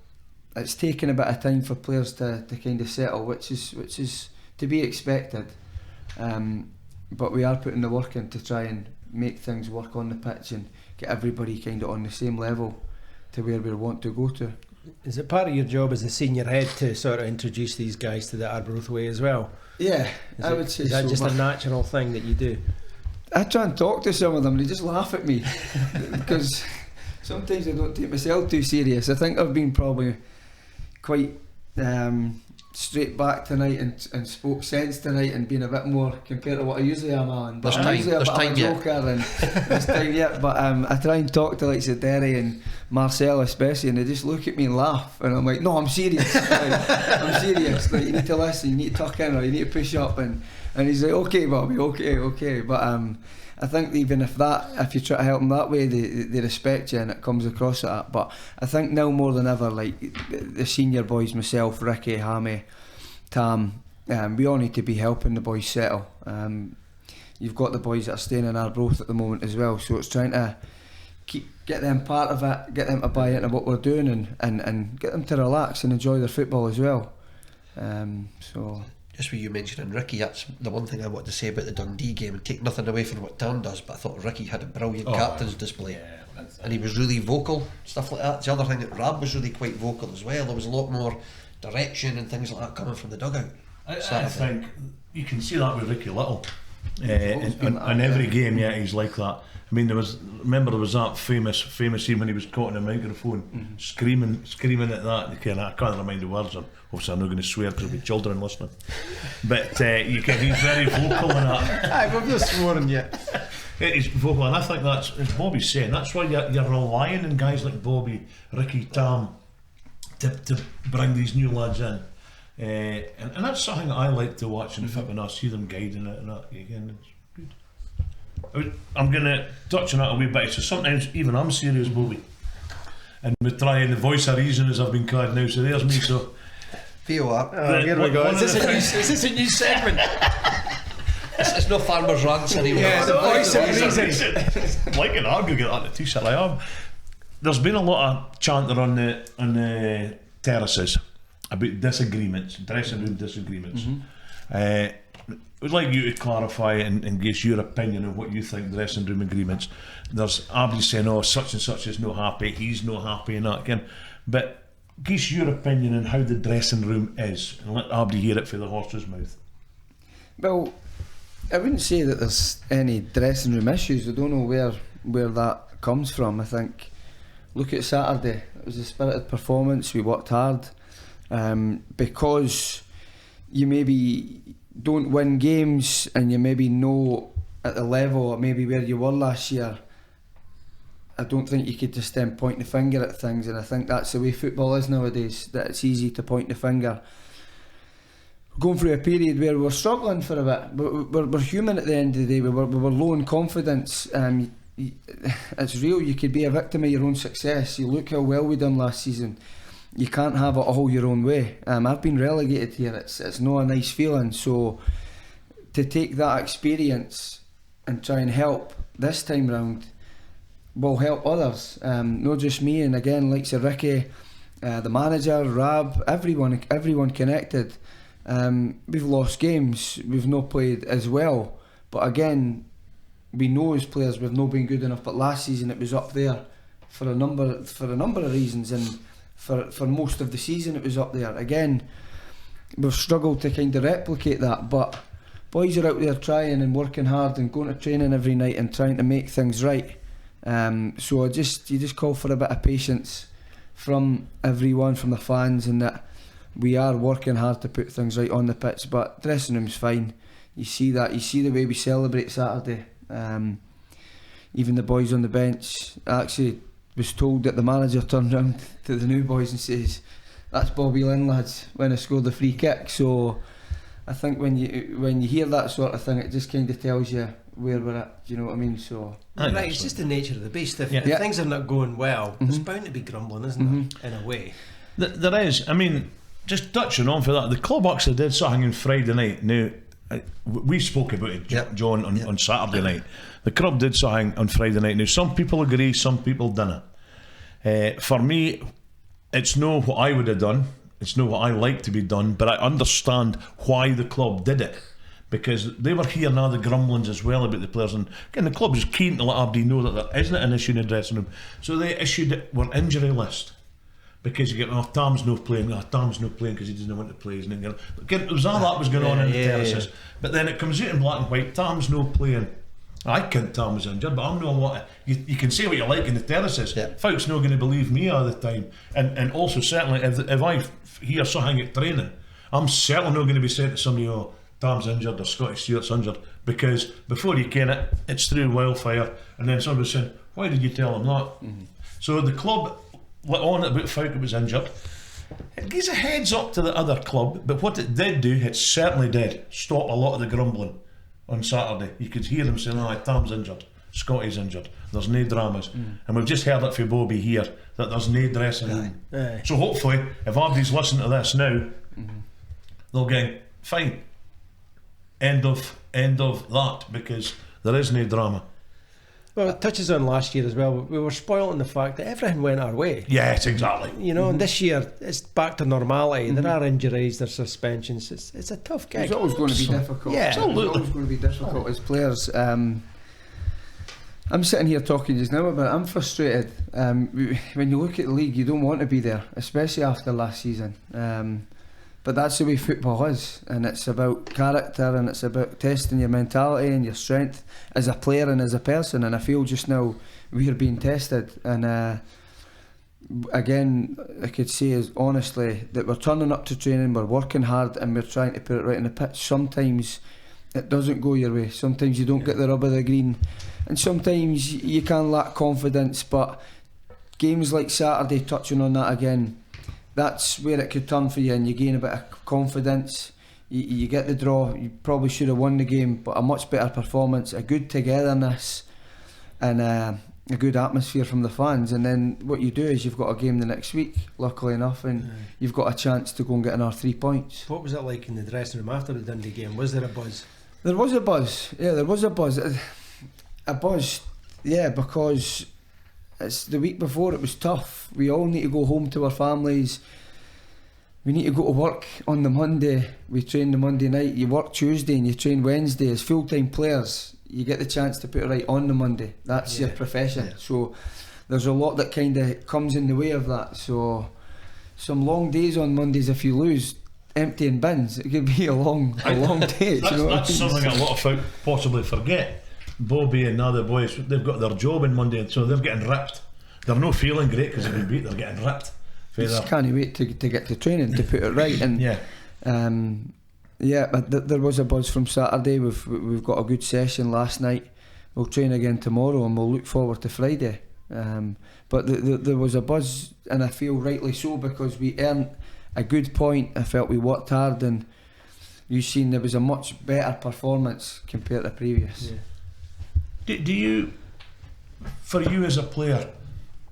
it's taken a bit of time for players to kind of settle, which is to be expected. But we are putting the work in to try and make things work on the pitch and get everybody kind of on the same level to where we want to go to. Is it part of your job as a senior head to sort of introduce these guys to the Arbroath way as well? Yeah, I would say so. Is that just a natural thing that you do? I try and talk to some of them, they just laugh at me because sometimes I don't take myself too serious. I think I've been probably quite straight back tonight and spoke sense tonight and been a bit more compared to what I usually am on. But I'm usually a bit of a joker and there's time yet. But I try and talk to like Derry and Marcel especially, and they just look at me and laugh, and I'm like, no, I'm serious. I'm serious. Like, you need to listen, you need to tuck in, or you need to push up, and he's like, okay, Bobby, okay. But I think even if you try to help them that way, they respect you and it comes across at that. But I think now more than ever, like the senior boys, myself, Ricky, Hammy, Tam, we all need to be helping the boys settle. You've got the boys that are staying in Arbroath at the moment as well, so it's trying to get them part of it, get them to buy into what we're doing, and get them to relax and enjoy their football as well. So just what you mentioning Ricky, that's the one thing I wanted to say about the Dundee game, and take nothing away from what Tam does, but I thought Ricky had a brilliant captain's display, and he was really vocal, stuff like that. The other thing, that Rab was really quite vocal as well. There was a lot more direction and things like that coming from the dugout. I think you can see that with Ricky Little in every game. Yeah, he's like that. I mean, there was that famous scene when he was caught in a microphone, screaming at that. I can't remind the words. Obviously, I'm not going to swear because there'll be children listening. But he's very vocal in that. I've not sworn yet. He's vocal, and I think that's, as Bobby's saying, that's why you're relying on guys like Bobby, Ricky, Tam to bring these new lads in. And that's something that I like to watch and when I see them guiding it and that again. It's good. I'm going to touch on that a wee bit. So sometimes even I'm serious, Bobby, and we try and the voice of reason as I've been called now. So there's me. So here we go. Is this a new segment? It's no farmers' rants anymore. Yeah, the voice of reason. Like an argue, get on the t-shirt. I am. There's been a lot of chanter on the terraces, about disagreements, dressing room disagreements. Would like you to clarify and give your opinion on what you think dressing room agreements. There's Abby saying, "Oh, such and such is not happy, he's not happy," and that again. But give your opinion on how the dressing room is, and let Abby hear it from the horse's mouth. Well, I wouldn't say that there's any dressing room issues. I don't know where that comes from. I think, look at Saturday. It was a spirited performance. We worked hard. Because you maybe don't win games and you maybe know at the level or maybe where you were last year, I don't think you could just then point the finger at things, and I think that's the way football is nowadays, that it's easy to point the finger. We're going through a period where we're struggling for a bit, but we're human at the end of the day. We were low in confidence. It's real, you could be a victim of your own success. You look how well we done last season. You can't have it all your own way. I've been relegated here. It's not a nice feeling. So to take that experience and try and help this time round will help others. Not just me. And again, like Sir Ricky, the manager, Rab, everyone connected. We've lost games. We've not played as well. But again, we know as players we've not been good enough. But last season it was up there for a number of reasons, and for most of the season it was up there. Again, we've struggled to kind of replicate that, but boys are out there trying and working hard and going to training every night and trying to make things right. So you just call for a bit of patience from everyone, from the fans, and that we are working hard to put things right on the pitch. But dressing room's fine. You see that. You see the way we celebrate Saturday. Even the boys on the bench. Actually, was told that the manager turned round to the new boys and says, "That's Bobby Linn, lads," when I scored the free kick. So I think when you hear that sort of thing, it just kind of tells you where we're at. Do you know what I mean? So right, it's just the nature of the beast. If things are not going well, there's bound to be grumbling, isn't there? In a way, there is. I mean, just touching on for that, the club actually did something on Friday night. Now, we spoke about it, John, on Saturday night. The club did something on Friday night. Now, some people agree, some people didn't. For me, it's not what I would have done. It's not what I like to be done. But I understand why the club did it, because they were hearing all the grumblings as well about the players. And again, the club was keen to let everybody know that there isn't an issue in the dressing room. So they issued an injury list. Because you get, Tom's not playing because he doesn't want to play. Again, it was all that was going on in the terraces. But then it comes out in black and white, Tom's not playing. I can't Tom was injured, but I'm not what you can say what you like in the terraces. Folks not going to believe me all the time. And also certainly if I hear something at training, I'm certainly not going to be saying to somebody, "Oh, Tom's injured" or "Scotty Stewart's injured," because before you can it's through wildfire, and then somebody's saying, "Why did you tell him that?" So the club let on about Falk was injured. It gives a heads up to the other club, but what it did do, it certainly did stop a lot of the grumbling on Saturday. You could hear them saying, "Oh, Tom's injured, Scotty's injured, there's no dramas." And we've just heard it from Bobby here that there's no dressing room. So hopefully, if everybody's listening to this now, they'll go, "Fine, end of that," because there is no drama. Well, it touches on last year as well. We were spoiled in the fact that everything went our way. Yes, exactly. You know, and this year it's back to normality. There are injuries, there's suspensions. It's a tough gig. It's always going to be difficult. Yeah, absolutely. It's always going to be difficult as players. I'm sitting here talking just now about it. I'm frustrated. When you look at the league, you don't want to be there, especially after last season. But that's the way football is, and it's about character, and it's about testing your mentality and your strength as a player and as a person. And I feel just now we are being tested. And again, I could say is honestly that we're turning up to training, we're working hard, and we're trying to put it right on the pitch. Sometimes it doesn't go your way. Sometimes you don't get the rub of the green, and sometimes you can lack confidence. But games like Saturday, touching on that again, that's where it could turn for you, and you gain a bit of confidence. You get the draw. You probably should have won the game, but a much better performance, a good togetherness, and a good atmosphere from the fans. And then what you do is you've got a game the next week, luckily enough, and you've got a chance to go and get another 3 points. What was it like in the dressing room after the Dundee game? Was there a buzz? There was a buzz. Yeah, there was a buzz. A buzz. Yeah, because it's the week before. It was tough. We all need to go home to our families. we need to go to work on the Monday, we train the Monday night, you work Tuesday and you train Wednesday. As full-time players, you get the chance to put it right on the Monday. That's your profession. So there's a lot that kind of comes in the way of that. So some long days on Mondays if you lose, emptying bins, it could be a long day. That's something a lot of folk possibly forget. Bobby and the other boys, they've got their job on Monday, and so they're getting ripped. They're not feeling great because they've been beat, they're getting ripped. Just can't wait to get to training to put it right. And but there was a buzz from Saturday. We've got a good session last night. We'll train again tomorrow and we'll look forward to Friday. But there was a buzz, and I feel rightly so, because we earned a good point. I felt we worked hard, and you've seen there was a much better performance compared to previous. Do you, for you as a player,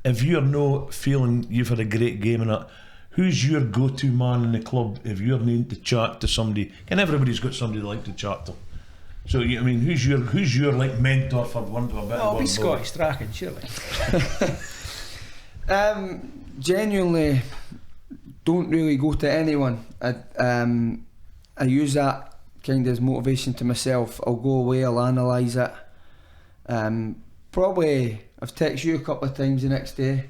if you're not feeling you've had a great game in it, who's your go-to man in the club if you're needing to chat to somebody? And everybody's got somebody they like to chat to. So I mean, who's your like mentor, for want of a better word? I'll be Scotty Strachan, surely. Genuinely, don't really go to anyone. I use that kind of as motivation to myself. I'll go away, I'll analyse it. Probably I've texted you a couple of times the next day.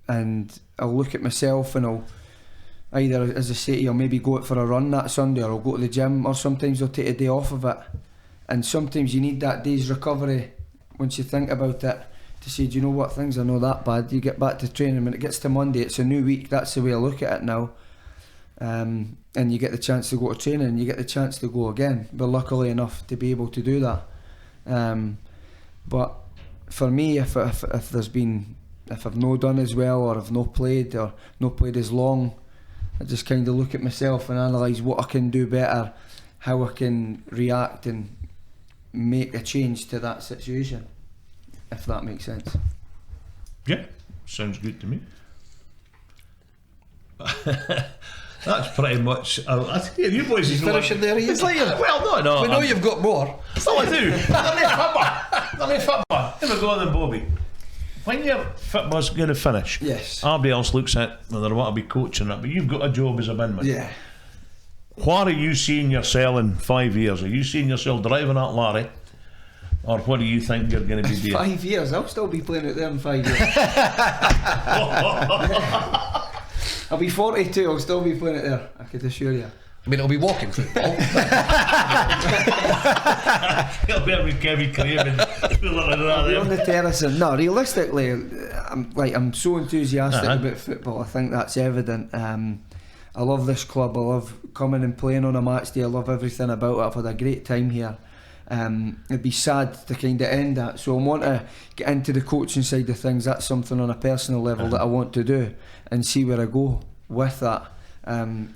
And I'll look at myself and I'll either, as I say to you, I'll maybe go out for a run that Sunday, or I'll go to the gym, or sometimes I'll take a day off of it. And sometimes you need that day's recovery once you think about it, to say, do you know what, things are not that bad. You get back to training. When it gets to Monday, it's a new week. That's the way I look at it now. And you get the chance to go to training, and you get the chance to go again. We're luckily enough to be able to do that. But for me, if I've not done as well, or I've not played as long, I just kind of look at myself and analyse what I can do better, how I can react and make a change to that situation, if that makes sense. Yeah, sounds good to me. That's pretty much. I tell you boys, He's finishing there. He's like, well, no. We know you've got more. Still I do. Let me football. Here we go then, Bobby. When your football's going to finish, yes, everybody else looks at whether they want to be coaching it, but you've got a job as a binman. Yeah. What are you seeing yourself in 5 years? Are you seeing yourself driving that Larry, or what do you think you're going to be doing? 5 years? I'll still be playing out there in 5 years. I'll be 42. I'll still be playing out there, I could assure you. I mean, it'll be walking football. It'll be with Kevin Craven. I'll be on the terrace. And no, realistically, I'm so enthusiastic about football. I think that's evident. I love this club. I love coming and playing on a match day. I love everything about it. I've had a great time here. It'd be sad to kind of end that. So I want to get into the coaching side of things. That's something on a personal level that I want to do, and see where I go with that.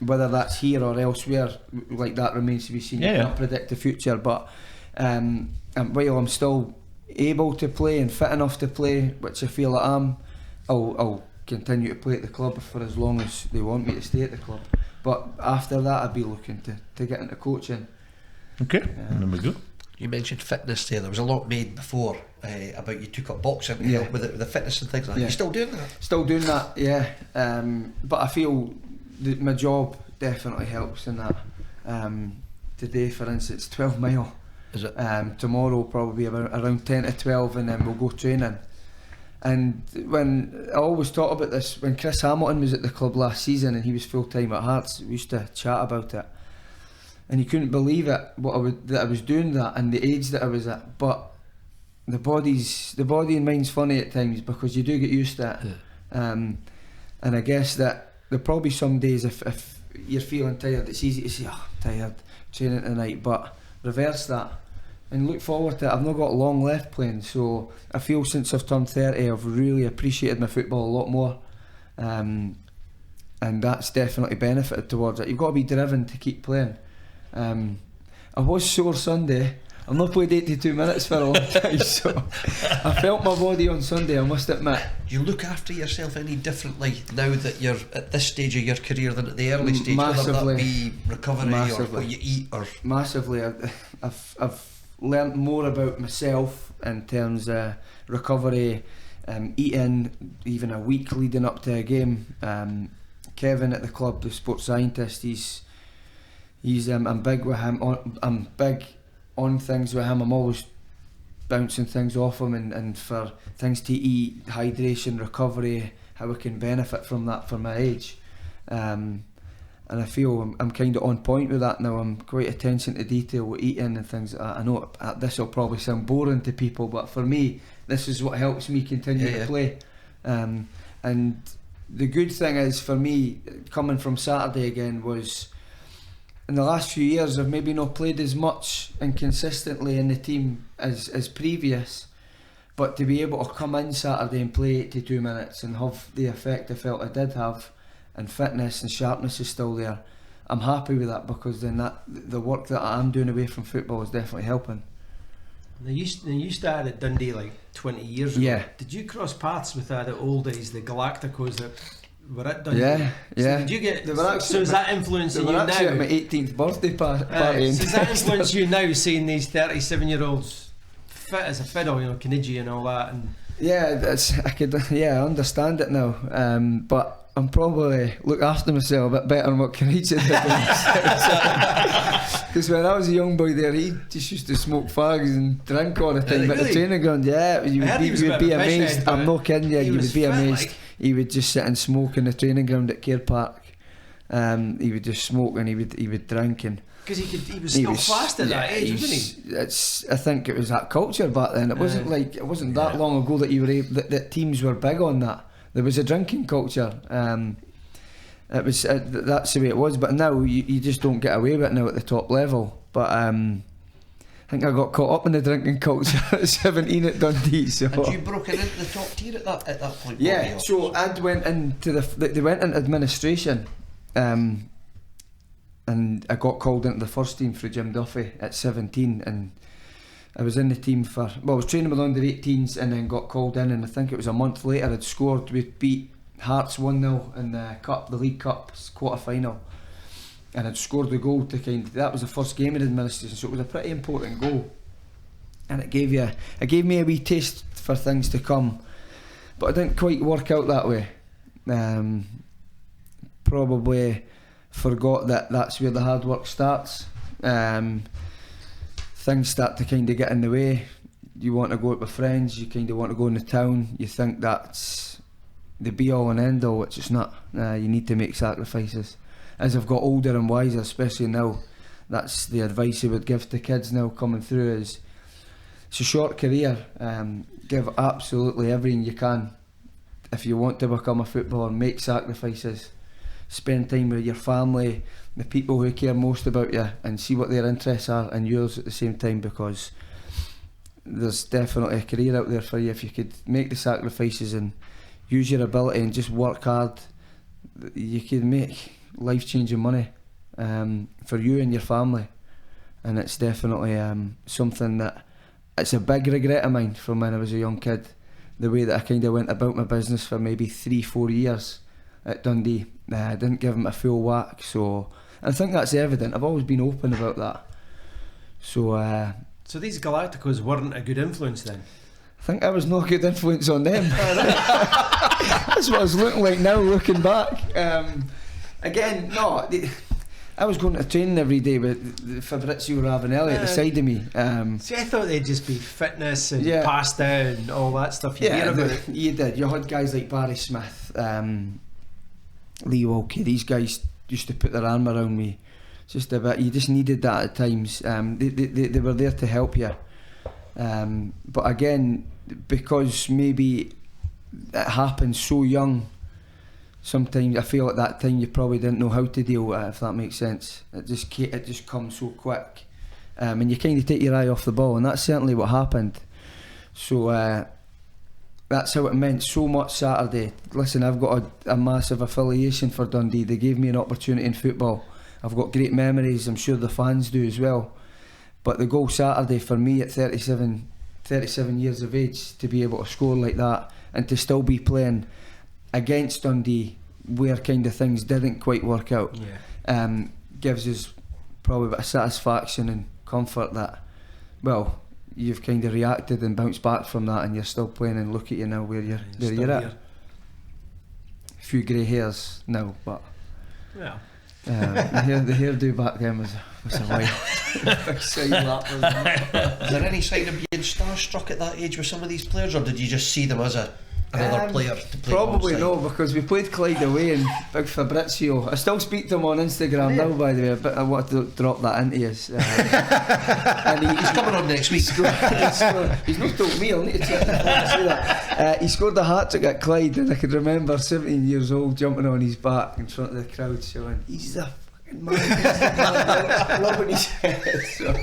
Whether that's here or elsewhere, like that remains to be seen. You can't predict the future, but while I'm still able to play and fit enough to play, which I feel I am, I'll continue to play at the club for as long as they want me to stay at the club. But after that, I'd be looking to get into coaching. Okay, there we go. You mentioned fitness there. There was a lot made before about you took up boxing to help with the fitness and things like that. You're still doing that? Still doing that, yeah. But I feel my job definitely helps in that. Today, for instance, 12 mile. Is it? Tomorrow will probably be around 10 to 12, and then we'll go training. And when I always talk about this, when Chris Hamilton was at the club last season and he was full time at Hearts, we used to chat about it, and he couldn't believe it that I was doing that and the age that I was at. But the body and mind's funny at times, because you do get used to it. And I guess that there'll probably some days if you're feeling tired, it's easy to say, oh, I'm tired, training tonight, but reverse that and look forward to it. I've not got long left playing, so I feel since I've turned 30 I've really appreciated my football a lot more, and that's definitely benefited towards it. You've got to be driven to keep playing. I was sore Sunday. I've not played 82 minutes for a long time, so I felt my body on Sunday, I must admit. Do you look after yourself any differently now that you're at this stage of your career than at the early stage? Massively. Whether that be recovery or what you eat or... Massively. I've learnt more about myself in terms of recovery, eating even a week leading up to a game. Kevin at the club, the sports scientist, he's I'm big with him. I'm big on things with him. I'm always bouncing things off him and for things to eat, hydration, recovery, how we can benefit from that for my age. And I feel I'm kind of on point with that now. I'm quite attention to detail with eating and things like that. I know this will probably sound boring to people, but for me, this is what helps me continue to play. And the good thing is for me, coming from Saturday again, was in the last few years I've maybe not played as much and consistently in the team as previous, but to be able to come in Saturday and play 82 minutes and have the effect I felt I did have, and fitness and sharpness is still there, I'm happy with that, because then the work that I'm doing away from football is definitely helping. Now you started at Dundee like 20 years ago. Yeah. Did you cross paths with the old days, the Galacticos that were at Dundee? Yeah. So did you get? They were actually so is that influencing you now? They were actually at my 18th birthday party. So does that influence you now, seeing these 37-year-olds fit as a fiddle, Kinigi and all that? And I understand it now. But I'm probably look after myself a bit better than what Kinigi did. Because when I was a young boy there, he just used to smoke fags and drink all the time at the training ground. Yeah, you would be amazed. I'm not kidding you. You would be amazed. He would just sit and smoke in the training ground at Care Park. He would just smoke and he would drink, and because he was still fast at that age, wasn't he? I think it was that culture back then. It wasn't that long ago that that teams were big on that. There was a drinking culture. It was that's the way it was. But now you just don't get away with it now at the top level. But I think I got caught up in the drinking culture at 17 at Dundee. So. And you broke it into the top tier at that point. Yeah. So I went into they went into administration, and I got called into the first team for Jim Duffy at 17, and I was in the team I was training with under 18s and then got called in, and I think it was a month later I'd scored. We beat Hearts 1-0 in the League Cup quarter final, and I'd scored the goal to that was the first game in administration, so it was a pretty important goal, and it gave me a wee taste for things to come, but it didn't quite work out that way. Probably forgot that's where the hard work starts. Things start to kind of get in the way. You want to go out with friends, you kind of want to go in the town, you think that's the be all and end all, which it's not. You need to make sacrifices. As I've got older and wiser, especially now, that's the advice I would give to kids now coming through, is it's a short career. Give absolutely everything you can. If you want to become a footballer, make sacrifices. Spend time with your family, the people who care most about you, and see what their interests are and yours at the same time, because there's definitely a career out there for you if you could make the sacrifices and use your ability and just work hard. You could make life-changing money for you and your family, and it's definitely something that it's a big regret of mine from when I was a young kid, the way that I kind of went about my business for maybe 3-4 years at Dundee. I didn't give him a full whack, so I think that's evident. I've always been open about that. So these Galacticos weren't a good influence then? I think I was not a good influence on them. That's what I was looking like now, looking back. I was going to training every day with Fabrizio Ravanelli at the side of me. See, I thought they'd just be fitness and pass down and all that stuff. You did. You had guys like Barry Smith, Lee Walkie. These guys used to put their arm around me just a bit. You just needed that at times. They were there to help you. But again, because maybe it happened so young, sometimes I feel at that time you probably didn't know how to deal with it, if that makes sense. It just comes so quick, and you kind of take your eye off the ball, and that's certainly what happened. So that's how it meant so much Saturday. Listen, I've got a massive affiliation for Dundee. They gave me an opportunity in football. I've got great memories, I'm sure the fans do as well. But the goal Saturday for me at 37 years of age, to be able to score like that and to still be playing against Dundee where kind of things didn't quite work out, gives us probably a bit of satisfaction and comfort that, well, you've kind of reacted and bounced back from that, and you're still playing, and look at you now where you're at. A few grey hairs now, but Yeah. the hairdo back then was a white side lap. Is there any sign of being starstruck at that age with some of these players, or did you just see them as another player to play Probably alongside? no, because we played Clyde away, and big Fabrizio. I still speak to him on Instagram now, by the way. But I want to drop that into us. And He's coming on next week. He's not told me. I'll need to check that. He scored a hat-trick at Clyde, and I can remember 17 years old jumping on his back in front of the crowd, shouting, "He's the fucking man!" Rubbing his head. So,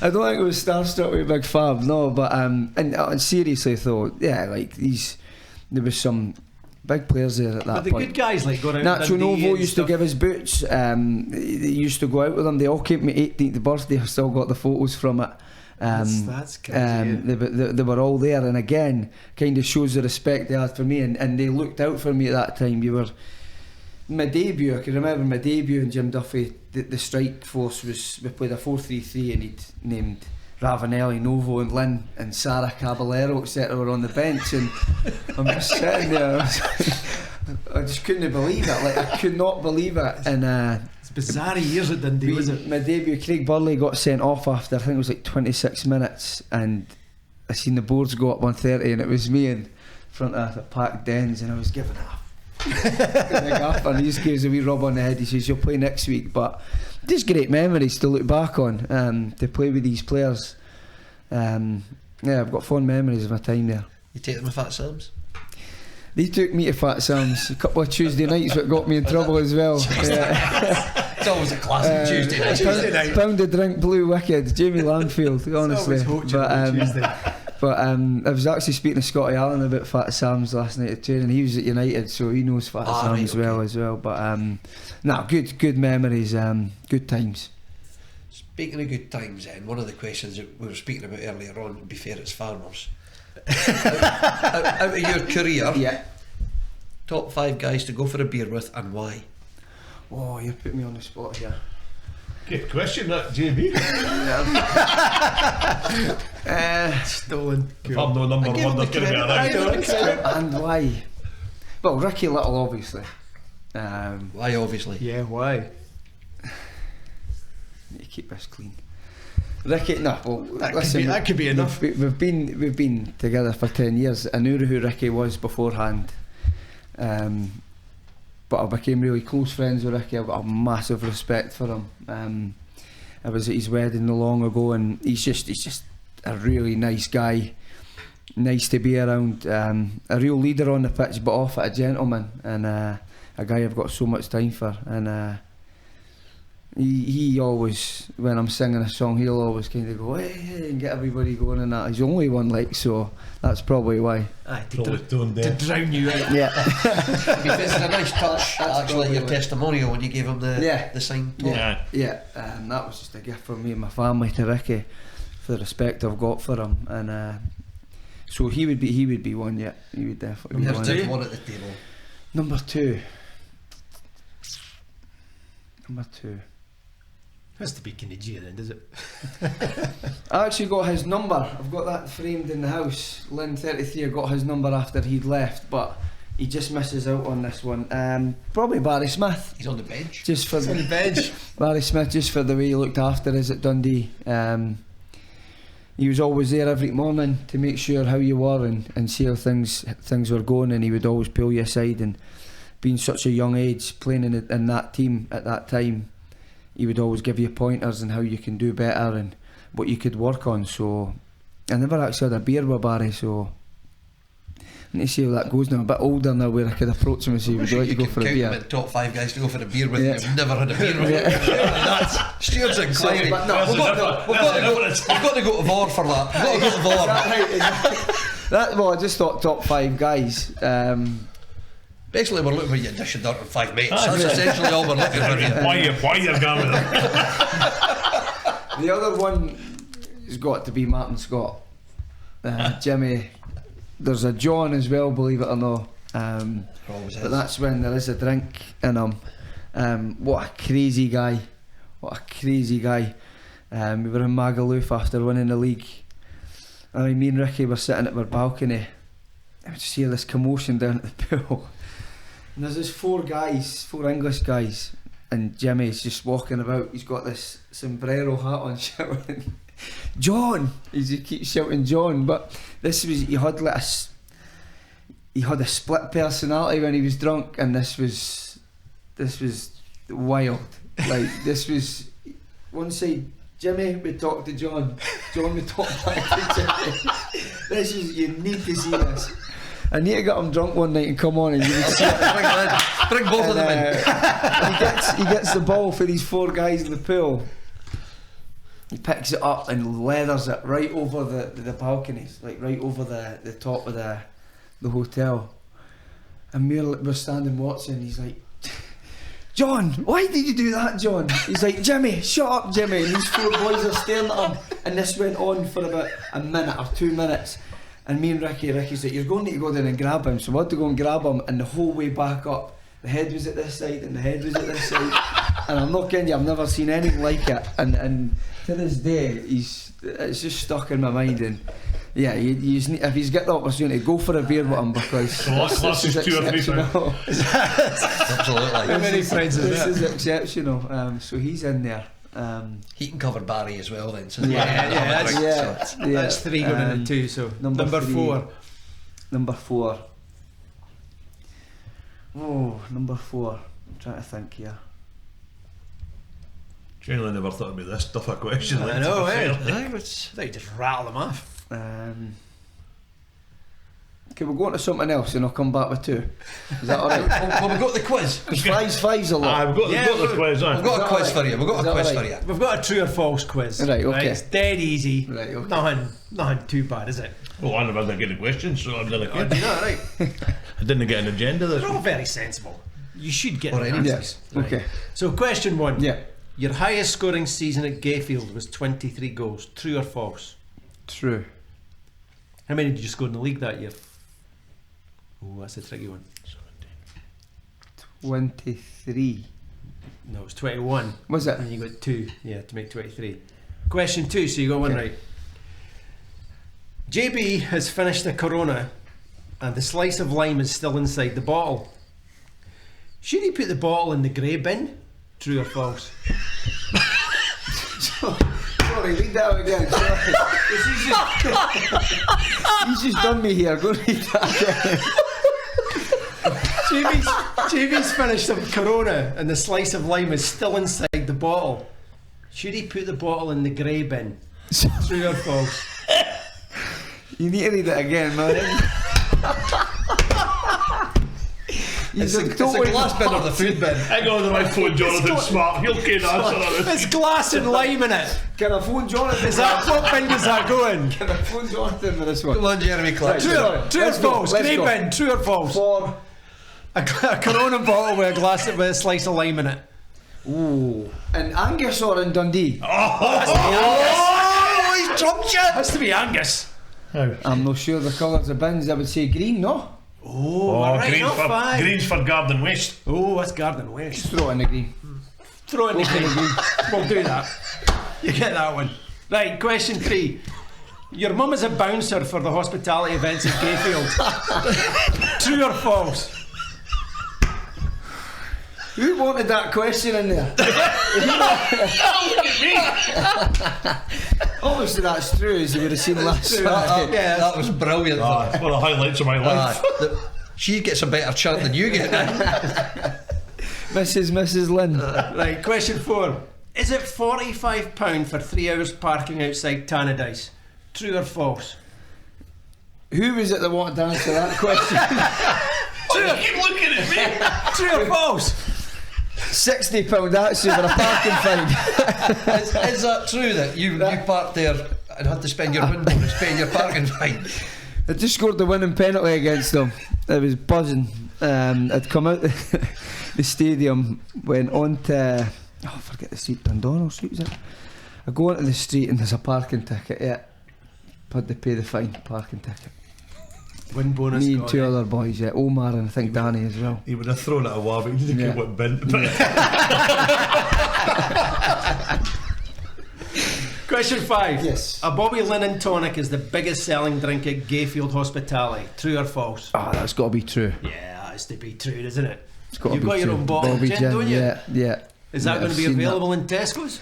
I don't think it was starstruck with Big Fab, no. But and seriously though, yeah, like there was some big players there at that But the point. good guys like going out. Nacho Novo used to give us boots. They used to go out with them. They all came to my 18th birthday. I've still got the photos from it. That's crazy. They were all there, and again, kind of shows the respect they had for me, and they looked out for me at that time. You were my debut. I can remember my debut in Jim Duffy. The strike force we played a 4-3-3, and he'd named Ravanelli, Novo and Linn and Sarah Caballero, etc. were on the bench, and I'm just sitting there. I just couldn't believe it. Like, I could not believe it. And It's bizarre years at Dundee, was it? my debut, Craig Burley got sent off after, I think it was like 26 minutes, and I seen the boards go up 1:30, and it was me in front of the packed dens, and I was giving up. And he just gives a wee rub on the head. He says, "You'll play next week." But just great memories to look back on, to play with these players. Yeah, I've got fond memories of my time there. You take them to Fat Sam's? They took me to Fat Sam's a couple of Tuesday nights, that got me in trouble as well. Yeah. It's always a classic Tuesday night. Pound of drink, blue wicked, Jamie Landfield, honestly. But I was actually speaking to Scotty Allen about Fat Sam's last night at training. He was at United, so he knows Fat Sam's well as well. But good memories, good times. Speaking of good times, then, one of the questions that we were speaking about earlier on, to be fair, it's Farmers. out of your career, Yeah. top 5 guys to go for a beer with, and why? Oh, you put me on the spot here. Good question, that JB. Stolen. If I'm no number one, there's going to be a right. And why? Well, Ricky Little, obviously. Why, obviously? Yeah, why? Need to keep this clean. Ricky, That could be enough. We've been together for 10 years. I knew who Ricky was beforehand, but I became really close friends with Ricky. I've got a massive respect for him. I was at his wedding not long ago, and he's just a really nice guy, nice to be around. A real leader on the pitch, but off it, a gentleman, and a guy I've got so much time for. And he always, when I'm singing a song, he'll always kind of go, hey, and get everybody going, and that. He's the only one, like, so that's probably why. Aye, Probably toned to down. drown you out. Yeah. It's a nice touch, actually, at your testimonial when you gave him the sign. Yeah. Yeah, that was just a gift from me and my family to Ricky, for the respect I've got for him, and so he would be one. Yeah, he would definitely be There's one. just one at the table. Number two. Has to be Kinnigia then, does it? I actually got his number. I've got that framed in the house. Linn 33. I got his number after he'd left, but he just misses out on this one. Probably Barry Smith. He's on the bench. Just for He's on the bench. Barry Smith, just for the way he looked after us at Dundee. He was always there every morning to make sure how you were and see how things were going, and he would always pull you aside. And being such a young age, playing in that team at that time, he would always give you pointers on how you can do better and what you could work on. So I never actually had a beer with Barry, so I need to see how that goes now. I'm a bit older now, where I could approach him and say, would you like to go for a beer? Top 5 guys to go for a beer with. Yeah. You've never had a beer with. Stuart's inquiry. But no, we've got to go to VAR for that. We've got to go to VAR. Well, I just thought top 5 guys. Basically, we're looking for you dishing dirt on 5 mates. That's essentially all we're looking for here. Why you're going with them? The other one has got to be Martin Scott. Jimmy. There's a John as well, believe it or not. But that's when there is a drink in him. What a crazy guy. We were in Magaluf after winning the league. me and Ricky were sitting at our balcony, and we just hear this commotion down at the pool. And there's this 4 English guys, and Jimmy's just walking about. He's got this sombrero hat on, shouting, "John!" He keeps shouting John. But this was, he had a split personality when he was drunk, and this was wild. Like, this was one side Jimmy would talk to John would talk back to Jimmy. This is, you need to see this. I need to get him drunk one night and come on and you would see it. Bring both of them in. He gets the ball for these 4 guys in the pool. He picks it up and leathers it right over the balconies, like right over the top of the hotel. And we're standing watching. He's like, "John, why did you do that, John?" He's like, "Jimmy, shut up, Jimmy." And these 4 boys are staring at him. And this went on for about a minute or 2 minutes. And me and Ricky's like, "You're going to need to go down and grab him." So we had to go and grab him, and the whole way back up, the head was at this side and the head was at this side. And I'm not kidding you, I've never seen anything like it. And to this day, it's just stuck in my mind. And yeah, you just need, if he's got the opportunity, go for a beer with him, because This is 2 or 3 exceptional. Absolutely. How many friends is This that? is exceptional. So he's in there. He can cover Barry as well then. So That's 3 going into 2. So number 4. Number 4. Oh, number 4. I'm trying to think here. Genuinely never thought it'd be this tough a question. I know, eh? They just rattle them off. Okay, we'll go on to something else and I'll come back with 2. Is that alright? Well, we've got the quiz. Because five's a lot. We've got the quiz on. We've got a quiz for you. We've got a quiz for you. We've got a true or false quiz. Right, okay. It's dead easy. Right, okay. Nothing too bad, is it? Well, I never did get a question, so I'm done Oh, again. do you know, right? I didn't get an agenda this They're all week. very sensible. You should get Or the any answers. Yes. Okay. So question 1. Yeah. Your highest scoring season at Gayfield was 23 goals. True or false? True. How many did you score in the league that year? Oh, that's a tricky one. 23. No, it was 21. Was it? And you got 2, to make 23. Question 2, so you got one Okay. right. JB has finished the Corona and the slice of lime is still inside the bottle. Should he put the bottle in the grey bin? True or false? Sorry, read that out again. Sorry. He's just done me here. Go read that again. JB's finished the Corona and the slice of lime is still inside the bottle. Should he put the bottle in the grey bin? True or false? You need to read it again, man. It's a glass bin or the food bin. I go on the right phone, Jonathan Smart. He'll get an answer on this. There's glass and lime in it. Can I phone Jonathan? What bin does that go in? Can I phone Jonathan for this one? Come on, Jeremy Clark. True or Let's go, false? let's Grey go. bin, true or false? 4. A Corona bottle with a slice of lime in it. Ooh. In Angus or in Dundee? Oh, he's trumped you. Has to be Angus. I'm not sure the colours of bins. I would say green, no? Green's for Garden West. Oh, that's Garden West. Just throw it in the green. Throw it in the green. We'll do that. You get that one. Right, question 3. Your mum is a bouncer for the hospitality events at Gayfield. True or false? Who wanted that question in there? Obviously that's true, as you would have seen last Saturday. Yeah, that was brilliant. One of the highlights of my life. She gets a better chant than you get now. Mrs. Linn. Right, question 4. Is it £45 for 3 hours parking outside Tannadice? True or false? Who was it that wanted to answer that question? Keep looking at me. True or false? £60 actually for a parking fine. Is that true that you parked there and had to spend your window to paying your parking fine? I just scored the winning penalty against them. It was buzzing. I'd come out the stadium, went on to I forget the street, Dundee Street was it? I go onto the street and there's a parking ticket. Yeah, had to pay the fine, parking ticket. Win bonus. Me and 2 other boys, yeah, Omar and I think Danny as well. He would have thrown it away, but he didn't get what bin. Question 5. Yes. A Bobby Linn and tonic is the biggest selling drink at Gayfield Hospitality. True or false? That's got to be true. Yeah, that has to be true, isn't it? It's got to You've be got your true. own bottle of Bobby gin, don't you? Yeah. Is that Yeah, going to I've be seen available in Tesco's?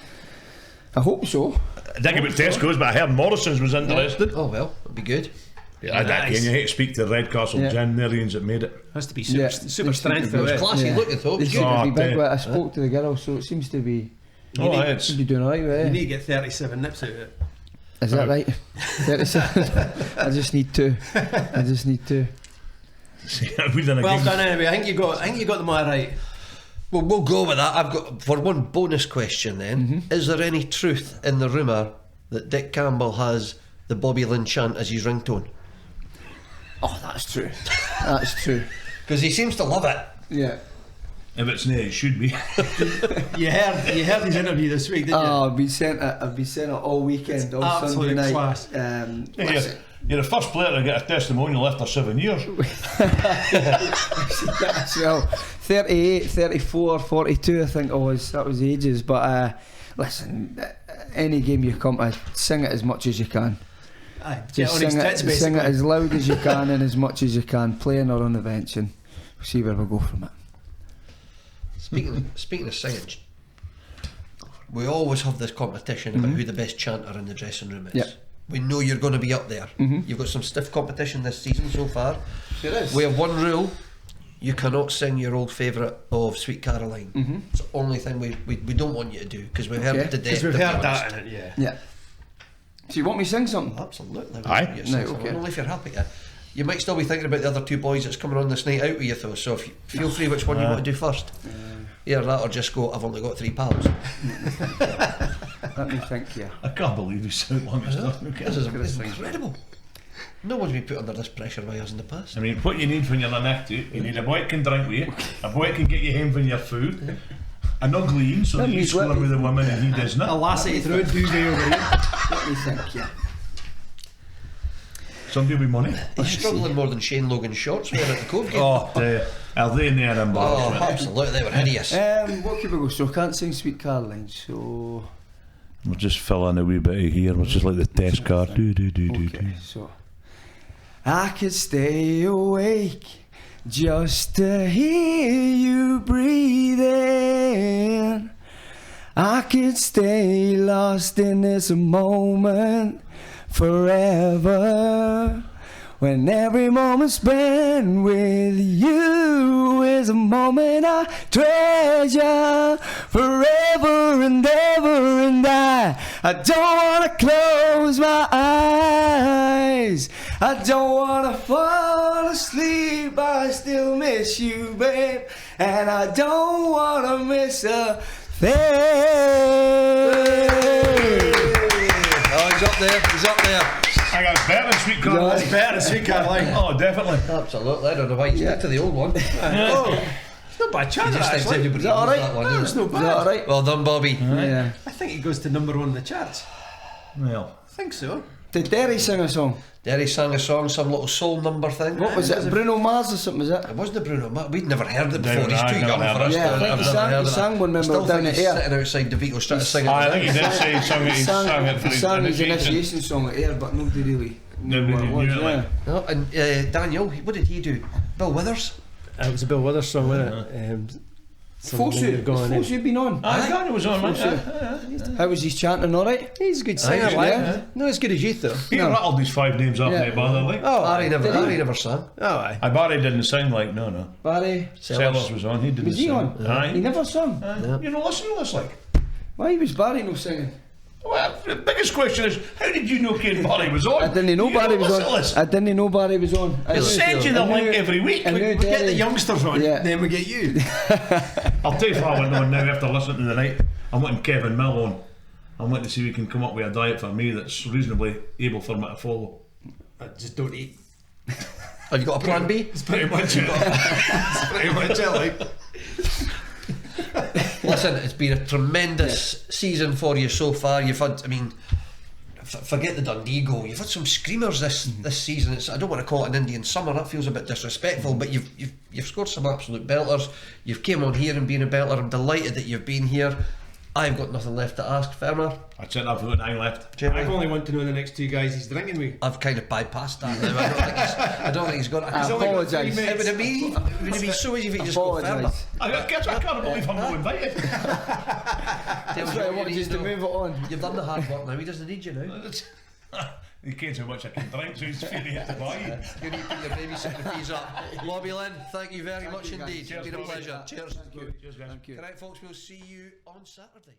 I hope so. I think about Tesco's, but I heard Morrison's was interested. Oh well, it'd be good. Yeah, Nice. you hate to speak to Redcastle Yeah. Gin, they're the ones that made it. Has to be Yeah, super they strength seem though. It was eh? classy looking though. They It seem was to good. be big. yeah. But I spoke to the girl, so it seems to be. Oh, it's Should be doing alright with You it. need to get 37 nips out of it. Is that right? 37. I just need two. we done a Well gig. done anyway. I think you got them all right. Well, we'll go with that. I've got for one bonus question then. Is there any truth in the rumour that Dick Campbell has the Bobby Linn chant as his ringtone? Oh, that's true. That's true. Because he seems to love it. Yeah. If it's near, it should be. You heard his interview this week, didn't you? I've been sent it all weekend, all absolute Sunday night. class. Listen, You're the first player to get a testimonial after 7 years. well, 38, 34, 42 I think it was. That was ages. But listen, any game you come to, sing it as much as you can. Aye, get Just on his sing tits, it basically. as loud as you can and as much as you can, playing or on the bench, and we'll see where we go from it. Speaking of singing, we always have this competition about who the best chanter in the dressing room is. Yep. We know you're going to be up there. You've got some stiff competition this season so far. There is. We have one rule: you cannot sing your old favourite of Sweet Caroline. It's the only thing we don't want you to do because we've heard Okay. it to death. Because we've to be heard honest. that in it, yeah. Yeah. So you want me to sing something? Absolutely. Aye. Yes, Right, okay. Only if you're happy to. You might still be thinking about the other two boys that's coming on this night out with you though, so if you feel free which one you want to do first. Either that or just go, I've only got 3 pals. Let me think here. I can't believe he's so long as that. This is incredible. No one's been put under this pressure by us in the past. I mean, what you need when you're in a night, you need a boy that can drink with you, a boy that can get you home when you're food, an ugly in so that you score with the woman and he doesn't. A lassie through duvet over here. Let me think here. Somebody with money. He's struggling more than Shane Logan's shorts were at the Cove game. Oh, are they in there Oh, embarrassment? absolutely, they were hideous. What could we go? So I can't sing Sweet Caroline, so We'll just fill in a wee bit of here, which is like the test card. okay, so I could stay awake just to hear you breathing. I could stay lost in this moment forever. When every moment spent with you is a moment I treasure forever and ever, and I don't wanna close my eyes, I don't wanna fall asleep, I still miss you, babe, and I don't wanna miss a thing. Oh, he's up there, he's up there. I got better than Sweet Caroline. It's better than Sweet Caroline. Oh, definitely. Absolutely, I don't know why you stick to the old one. Oh, it's not bad He chanter just thinks actually. everybody Is that all knows right? that one, No, isn't it's it? not Is that bad. alright? Well done, Bobby. Yeah. I think it goes to number 1 in the charts. Well, I think so. Did Derry sing a song? Derry sang a song, some little soul number thing. What was it? Bruno Mars or something, was it? It wasn't the Bruno Mars. We'd never heard it before. No, He's I too never young heard for it. us. Yeah, I to think have he never sang- heard he of sang it. one member Still down think at he's Ayr. sitting outside DeVito trying to sing it. I think he did say he sang it. He sang it for He sang his initiation. initiation song at Ayr, but nobody really knew Nobody what it was. knew it, like. No, and Daniel, what did he do? Bill Withers. It was a Bill Withers song, wasn't it? Fosu, going in. Fosu been on? I thought it was on, Fosu. man. How was his chanting, alright? He's a good singer, Aye, like. yeah. Not as good as you though. He rattled these 5 names up, Yeah. mate, by the way. Oh, Harry did he? never sang. Oh, aye. I Barry didn't sing like, no. Barry? Sellers was on, he didn't Was he sing. on? He Aye. never sung. You know, listen to this, like. Why was Barry no singing? Well, the biggest question is, how did you know Kane Barry was on? I didn't know You Barry don't was listen to on. this. I didn't know Barry was on. He'll send you the I knew- link every week. I knew We get the Derry. youngsters on, Yeah. then we get you. I'll tell you what I went on now after listening to the night. I'm wanting Kevin Mill on. I'm wanting to see if we can come up with a diet for me that's reasonably able for me to follow. I just don't eat. Have you got a plan B? It's pretty much it. It's pretty much it, like. Listen, it's been a tremendous season for you so far. You've had, I mean, forget the Dundee goal. You've had some screamers this season. I don't want to call it an Indian summer. That feels a bit disrespectful. But you've scored some absolute belters. You've came on here and been a belter. I'm delighted that you've been here. I've got nothing left to ask. Fermer, That's it, I've got nothing left. Jerry, I only want to know the next 2 guys he's drinking with. I've kind of bypassed that now. I don't think he's got it. I apologise. It would have been so easy if he just go Fermer. Apologise. I can't believe I'm not invited. Tells That's you why I what want you just need to know. move it on. You've done the hard work now. He doesn't need you now. He cares how much I can drink, so he's feeling it to buy. You need to put your babysitting fees up. Bobby Linn, thank you very much you, guys. indeed. It's been a Cheers, pleasure. Bobby. Cheers. Cheers, guys. Thank you. Right, folks, we'll see you on Saturday.